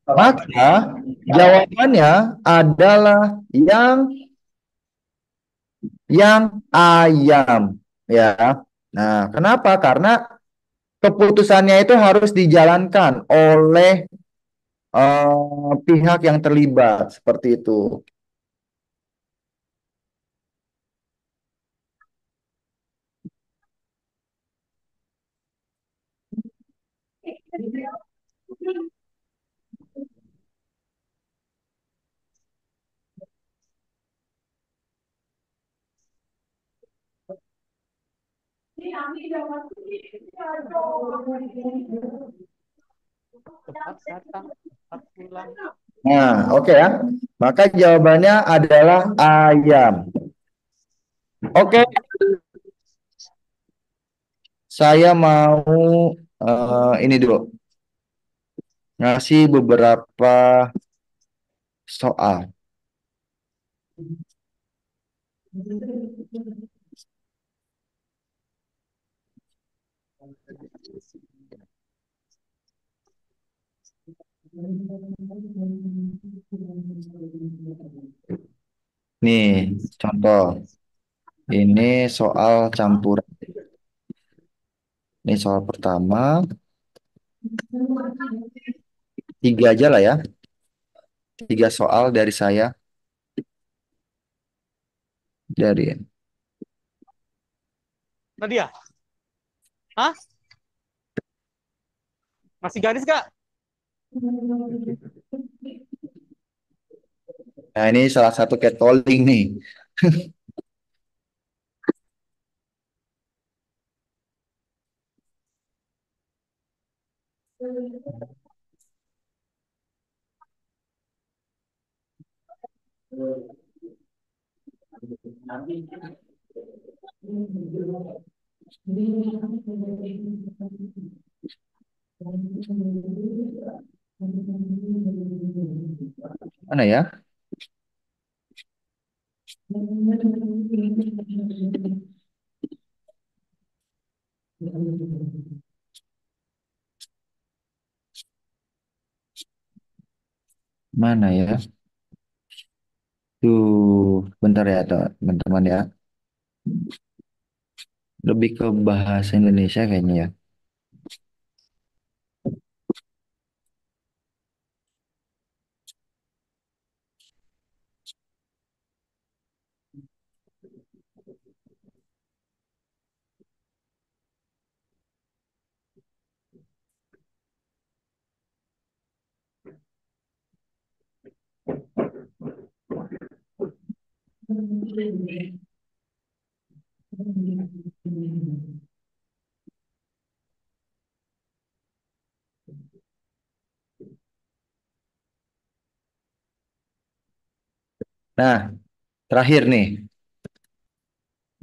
Maka jawabannya adalah yang ayam, ya. Nah, kenapa? Karena keputusannya itu harus dijalankan oleh pihak yang terlibat seperti itu. Tepat datang, tepat pulang. Nah, oke ya. Maka jawabannya adalah ayam. Oke, saya mau ini dulu ngasih beberapa soal. Nih, contoh. Ini soal campuran. Ini soal pertama. Tiga aja lah ya. Tiga soal dari saya. Dari Nadia, hah? Masih gadis gak? Nah, ini salah satu catcalling nih. Mana ya? Mana ya? Tuh, bentar ya teman-teman ya. Lebih ke bahasa Indonesia kayaknya ya. Nah, terakhir nih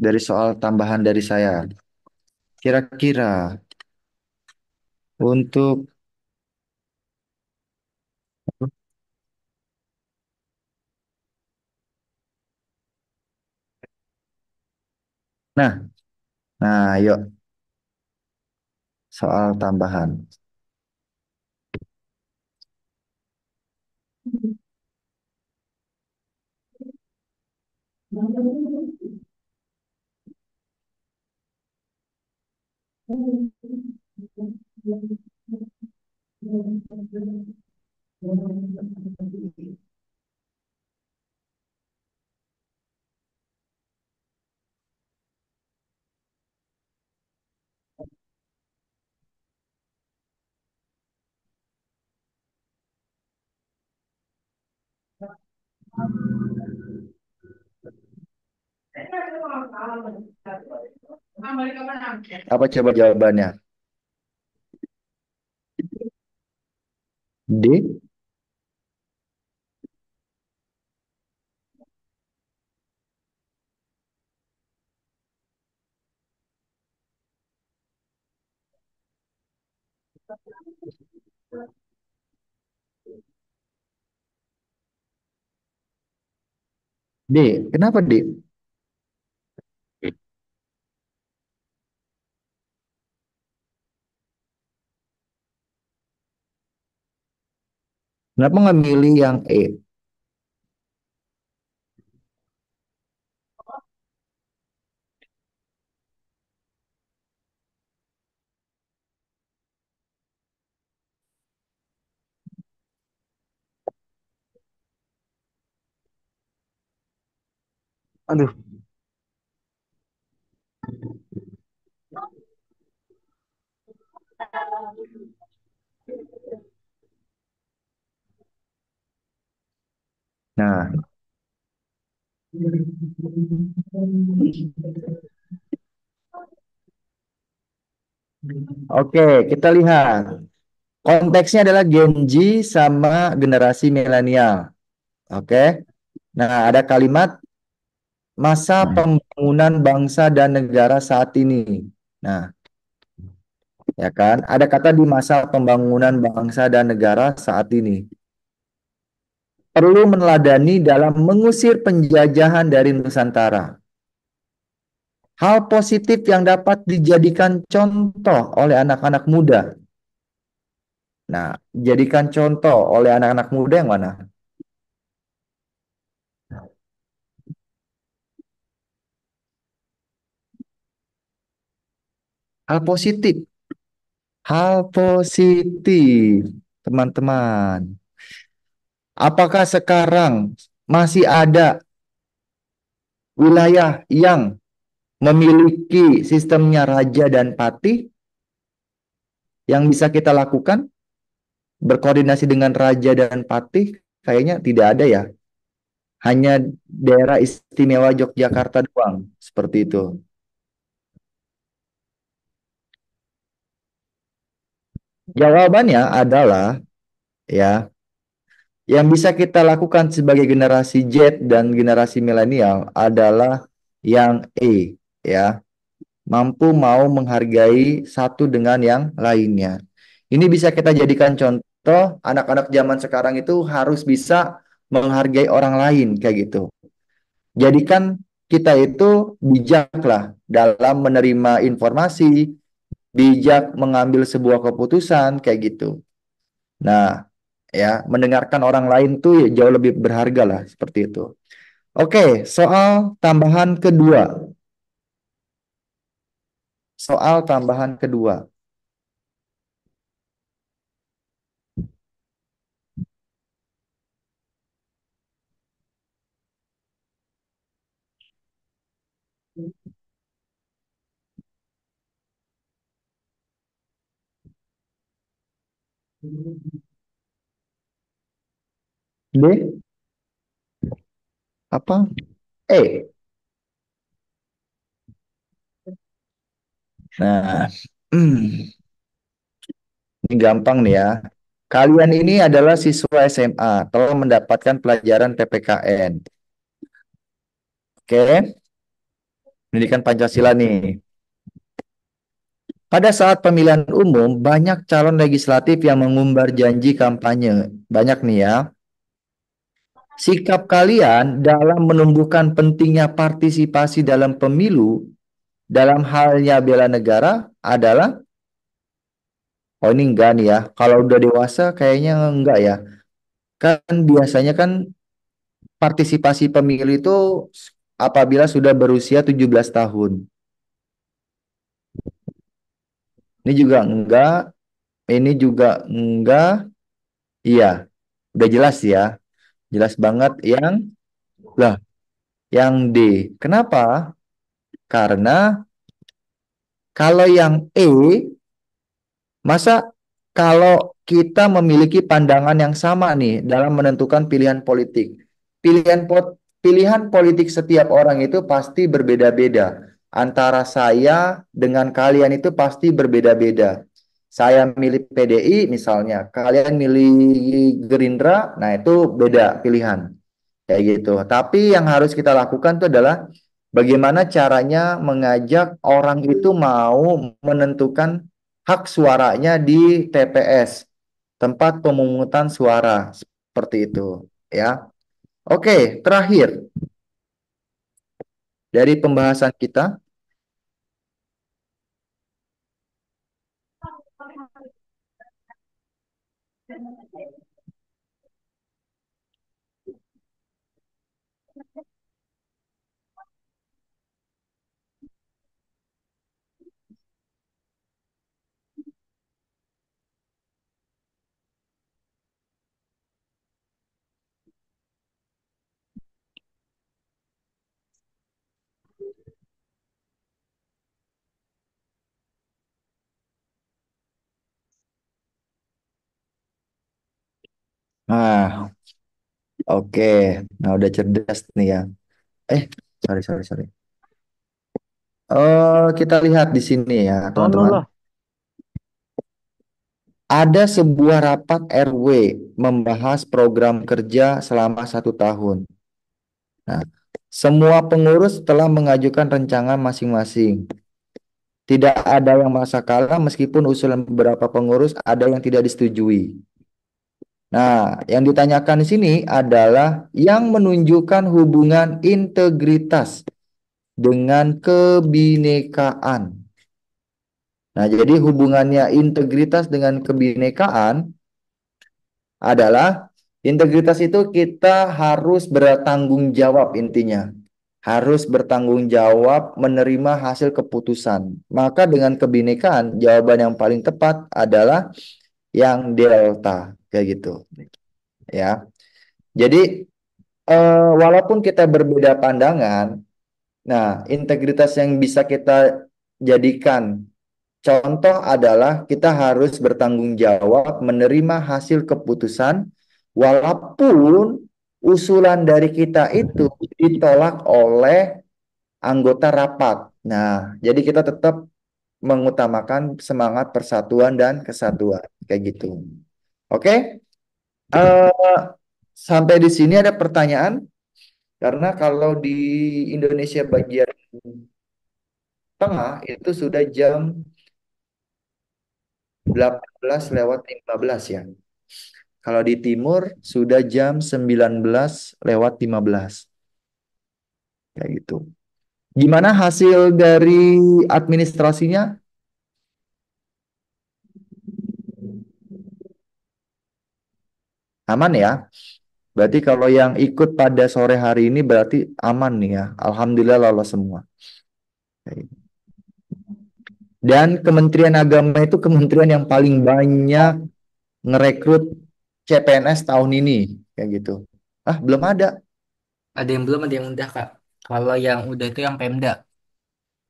dari soal tambahan dari saya. Kira-kira untuk nah, yuk soal tambahan. Apa coba jawabannya? D. D. Kenapa D? Kenapa nggak milih yang E? Aduh, Nah, oke, kita lihat. Konteksnya adalah Gen Z sama generasi milenial. Oke. Nah, ada kalimat masa pembangunan bangsa dan negara saat ini. Nah, ya kan? Ada kata di masa pembangunan bangsa dan negara saat ini. Perlu meneladani dalam mengusir penjajahan dari Nusantara. Hal positif yang dapat dijadikan contoh oleh anak-anak muda. Nah, jadikan contoh oleh anak-anak muda yang mana? Hal positif. Hal positif, teman-teman. Apakah sekarang masih ada wilayah yang memiliki sistemnya raja dan patih yang bisa kita lakukan? Berkoordinasi dengan raja dan patih? Kayaknya tidak ada ya. Hanya daerah istimewa Yogyakarta doang. Seperti itu. Jawabannya adalah ya, yang bisa kita lakukan sebagai generasi Z dan generasi milenial adalah yang E, ya, mampu mau menghargai satu dengan yang lainnya. Ini bisa kita jadikan contoh, anak-anak zaman sekarang itu harus bisa menghargai orang lain kayak gitu. Jadikan kita itu bijak lah dalam menerima informasi, bijak mengambil sebuah keputusan kayak gitu. Nah, ya, mendengarkan orang lain tuh ya jauh lebih berharga lah seperti itu. Oke, soal tambahan kedua. Soal tambahan kedua. D, apa? E. Nah, ini gampang nih ya. Kalian ini adalah siswa SMA, telah mendapatkan pelajaran PPKN. Oke, pendidikan Pancasila nih. Pada saat pemilihan umum, banyak calon legislatif yang mengumbar janji kampanye. Banyak nih ya. Sikap kalian dalam menumbuhkan pentingnya partisipasi dalam pemilu, dalam halnya bela negara adalah, oh ini enggak nih ya. Kalau udah dewasa kayaknya enggak ya. Kan biasanya kan partisipasi pemilu itu apabila sudah berusia 17 tahun. Ini juga enggak, ini juga enggak. Iya, udah jelas ya. Jelas banget yang lah, yang D. Kenapa? Karena kalau yang E, masa kalau kita memiliki pandangan yang sama nih dalam menentukan pilihan politik. Pilihan politik setiap orang itu pasti berbeda-beda. Antara saya dengan kalian itu pasti berbeda-beda. Saya milih PDI misalnya, kalian milih Gerindra, nah itu beda pilihan. Kayak gitu. Tapi yang harus kita lakukan itu adalah bagaimana caranya mengajak orang itu mau menentukan hak suaranya di TPS, tempat pemungutan suara. Seperti itu, ya. Oke, terakhir dari pembahasan kita. Nah, oke. Nah, udah cerdas nih ya. Eh, sorry, sorry, sorry. Kita lihat di sini ya, Loh, teman-teman. loh. Ada sebuah rapat RW membahas program kerja selama 1 tahun. Nah, semua pengurus telah mengajukan rancangan masing-masing. Tidak ada yang merasa kalah meskipun usulan beberapa pengurus ada yang tidak disetujui. Nah, yang ditanyakan di sini adalah yang menunjukkan hubungan integritas dengan kebinekaan. Nah, jadi hubungannya integritas dengan kebinekaan adalah integritas itu kita harus bertanggung jawab intinya. Harus bertanggung jawab menerima hasil keputusan. Maka dengan kebinekaan, jawaban yang paling tepat adalah yang delta. Kayak gitu. Ya. Jadi, walaupun kita berbeda pandangan, nah, integritas yang bisa kita jadikan contoh adalah kita harus bertanggung jawab menerima hasil keputusan walaupun usulan dari kita itu ditolak oleh anggota rapat. Nah, jadi kita tetap mengutamakan semangat persatuan dan kesatuan kayak gitu. Oke? Eh, sampai di sini ada pertanyaan karena kalau di Indonesia bagian tengah itu sudah jam 18:15 ya. Kalau di timur sudah jam 19:15. Kayak gitu. Gimana hasil dari administrasinya? Aman ya? Berarti kalau yang ikut pada sore hari ini berarti aman nih ya. Alhamdulillah lolos semua. Kayak gitu. Dan Kementerian Agama itu kementerian yang paling banyak ngerekrut CPNS tahun ini. Kayak gitu. Ah, belum ada. Ada yang belum, ada yang udah, Kak. Kalau yang udah itu yang Pemda.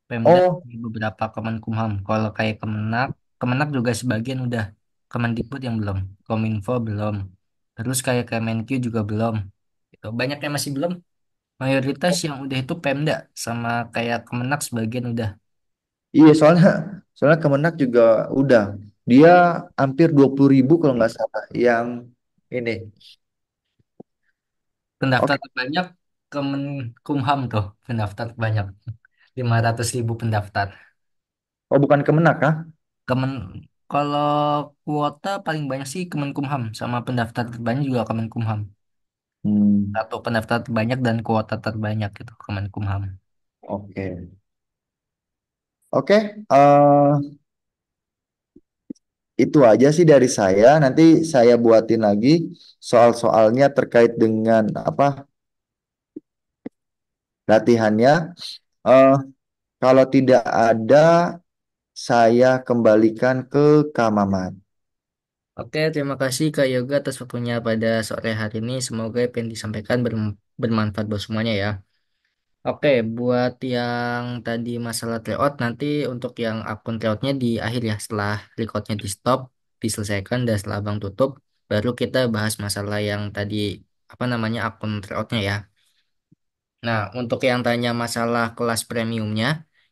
Pemda Oh, di beberapa Kemenkumham. Kalau kayak Kemenak, Kemenak juga sebagian udah. Kemendikbud yang belum. Kominfo belum. Terus kayak Kemenq juga belum. Gitu. Banyak yang masih belum. Mayoritas yang udah itu Pemda sama kayak Kemenak sebagian udah. Iya, soalnya soalnya Kemenak juga udah dia hampir 20.000 kalau nggak salah yang ini. Pendaftar Oke, terbanyak Kemenkumham tuh, pendaftar terbanyak. 500.000 pendaftar. oh bukan Kemenak kah? Kemen Kalau kuota paling banyak sih Kemenkumham sama pendaftar terbanyak juga Kemenkumham. Hmm, Satu pendaftar terbanyak dan kuota terbanyak gitu Kemenkumham. oke. Oke, itu aja sih dari saya. Nanti saya buatin lagi soal-soalnya terkait dengan apa latihannya. Eh, Kalau tidak ada, saya kembalikan ke Kak Mamat. Oke, terima kasih Kak Yoga atas waktunya pada sore hari ini. Semoga apa yang disampaikan bermanfaat buat semuanya ya. Oke, buat yang tadi masalah tryout, nanti untuk yang akun tryoutnya di akhir ya, setelah recordnya di stop, diselesaikan dan setelah Abang tutup, baru kita bahas masalah yang tadi apa namanya akun tryoutnya ya. Nah, untuk yang tanya masalah kelas premiumnya,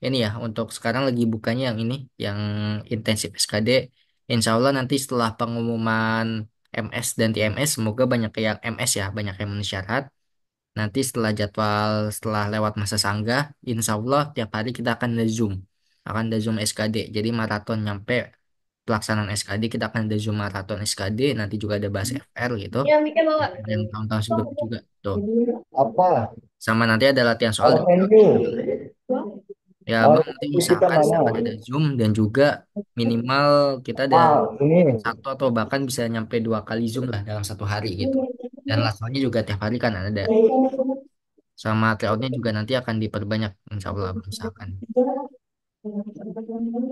ini ya, untuk sekarang lagi bukanya yang ini, yang intensif SKD. Insya Allah nanti setelah pengumuman MS dan TMS, semoga banyak yang MS ya, banyak yang memenuhi syarat. Nanti setelah jadwal, setelah lewat masa sanggah, insya Allah tiap hari kita akan ada Zoom. Akan ada Zoom SKD. Jadi maraton nyampe pelaksanaan SKD, kita akan ada Zoom maraton SKD. Nanti juga ada bahas FR gitu. Yang tahun-tahun sebelumnya juga. Tuh. Apa? Sama nanti ada latihan soal Oh, dan thank you. ya Oh, abang nanti kita usahakan mana? setiap hari ada Zoom dan juga minimal kita ada Ah, ini. satu atau bahkan bisa nyampe 2 kali Zoom lah dalam satu hari gitu. Dan langsungnya juga tiap hari kan ada. Sama tryoutnya juga nanti akan diperbanyak insya Allah abang usahakan.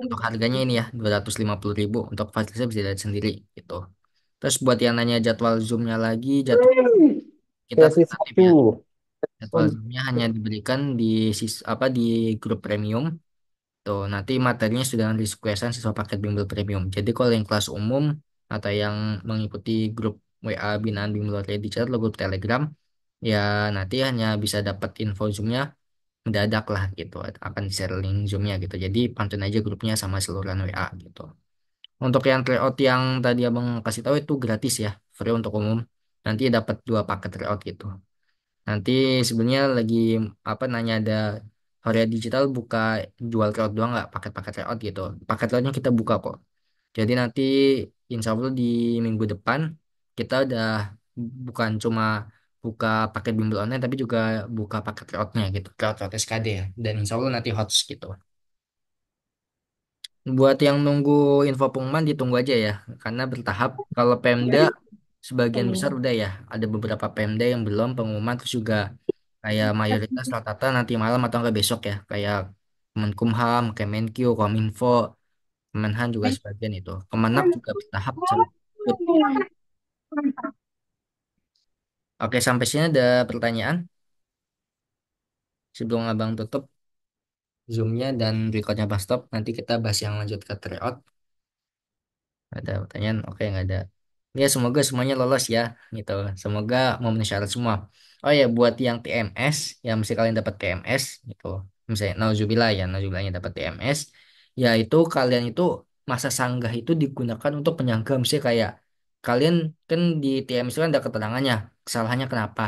Untuk harganya ini ya 250.000 untuk fasilitasnya bisa lihat sendiri gitu. Terus buat yang nanya jadwal Zoomnya lagi, jadwal kita Sesi tentatif ya. satu. Jadwal Zoomnya hanya diberikan di apa di grup premium. Tuh, nanti materinya sudah disesuaikan sesuai paket bimbel premium. Jadi kalau yang kelas umum atau yang mengikuti grup WA binaan bimbel di chat atau grup Telegram, ya nanti hanya bisa dapat info Zoomnya mendadak lah gitu. Akan di-share link Zoomnya gitu. Jadi pantun aja grupnya sama seluruhan WA gitu. Untuk yang tryout yang tadi abang kasih tahu itu gratis ya, free untuk umum. Nanti dapat 2 paket tryout gitu. Nanti sebenarnya lagi apa nanya ada Korea Digital buka jual cloud doang nggak paket-paket layout gitu. Paket layoutnya kita buka kok. Jadi nanti insya Allah di minggu depan kita udah bukan cuma buka paket bimbel online tapi juga buka paket layoutnya gitu. Layout SKD ya. Dan insya Allah nanti hots gitu. Buat yang nunggu info pengumuman ditunggu aja ya. Karena bertahap. Kalau Pemda sebagian besar udah ya. Ada beberapa Pemda yang belum pengumuman terus juga kayak mayoritas rata-rata nanti malam atau enggak besok ya kayak Kemenkumham, Kemenkyu, Kominfo, Kemenhan juga sebagian itu. Kemenak juga bertahap sampai ikut. Oke, sampai sini ada pertanyaan sebelum abang tutup Zoom-nya dan recordnya pas stop. Nanti kita bahas yang lanjut ke tryout. Ada pertanyaan? Oke, nggak ada. Ya, semoga semuanya lolos ya, gitu. Semoga memenuhi syarat semua. Oh ya, buat yang TMS, yang mesti kalian dapat TMS, gitu. Misalnya, nauzubillah ya, nauzubillahnya dapat TMS, ya itu kalian itu masa sanggah itu digunakan untuk penyangga. Misalnya kayak kalian kan di TMS itu kan ada keterangannya, kesalahannya kenapa.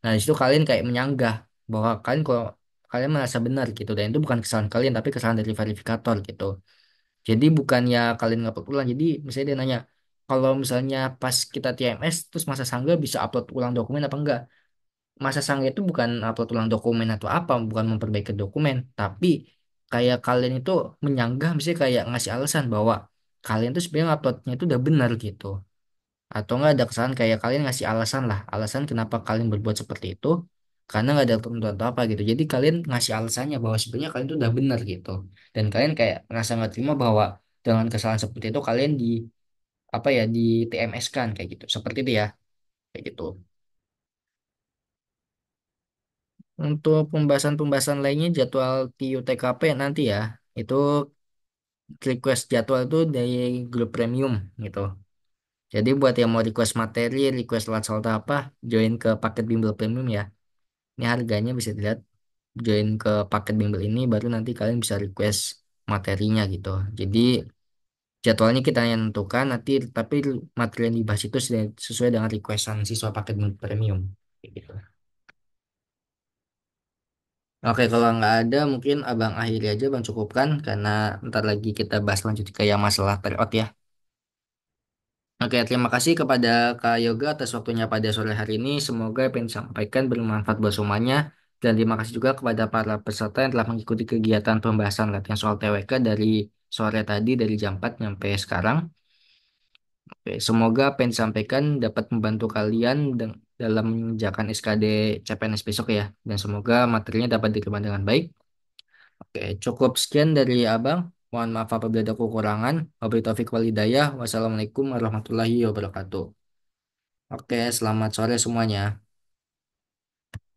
Nah, di situ kalian kayak menyanggah bahwa kalian kalau kalian merasa benar gitu, dan itu bukan kesalahan kalian, tapi kesalahan dari verifikator gitu. Jadi bukannya kalian ngupload ulang. Jadi misalnya dia nanya, kalau misalnya pas kita TMS terus masa sanggah bisa upload ulang dokumen apa enggak? Masa sanggah itu bukan upload ulang dokumen atau apa, bukan memperbaiki dokumen, tapi kayak kalian itu menyanggah misalnya kayak ngasih alasan bahwa kalian tuh sebenarnya uploadnya itu udah benar gitu. Atau enggak ada kesalahan kayak kalian ngasih alasan lah, alasan kenapa kalian berbuat seperti itu karena nggak ada ketentuan atau apa gitu. Jadi kalian ngasih alasannya bahwa sebenarnya kalian itu udah benar gitu. Dan kalian kayak ngerasa nggak terima bahwa dengan kesalahan seperti itu kalian di apa ya di TMS kan kayak gitu. Seperti itu ya, kayak gitu. Untuk pembahasan-pembahasan lainnya jadwal TUTKP nanti ya, itu request jadwal itu dari grup premium gitu. Jadi buat yang mau request materi, request latsal apa, join ke paket bimbel premium ya. Ini harganya bisa dilihat join ke paket bimbel ini baru nanti kalian bisa request materinya gitu. Jadi jadwalnya kita yang tentukan nanti, tapi materi yang dibahas itu sesuai dengan requestan siswa paket premium. Kayak gitu. Oke, kalau nggak ada mungkin abang akhiri aja, bang cukupkan karena ntar lagi kita bahas lanjut ke yang masalah tryout ya. Oke, terima kasih kepada Kak Yoga atas waktunya pada sore hari ini. Semoga apa yang disampaikan bermanfaat buat semuanya. Dan terima kasih juga kepada para peserta yang telah mengikuti kegiatan pembahasan latihan soal TWK dari sore tadi, dari jam 4 sampai sekarang. Oke, semoga apa yang disampaikan dapat membantu kalian dalam mengerjakan SKD CPNS besok ya. Dan semoga materinya dapat diterima dengan baik. Oke, cukup sekian dari Abang. Mohon maaf apabila ada kekurangan. Wabillahi taufiq wal hidayah. Wassalamualaikum warahmatullahi wabarakatuh. Oke, selamat sore semuanya.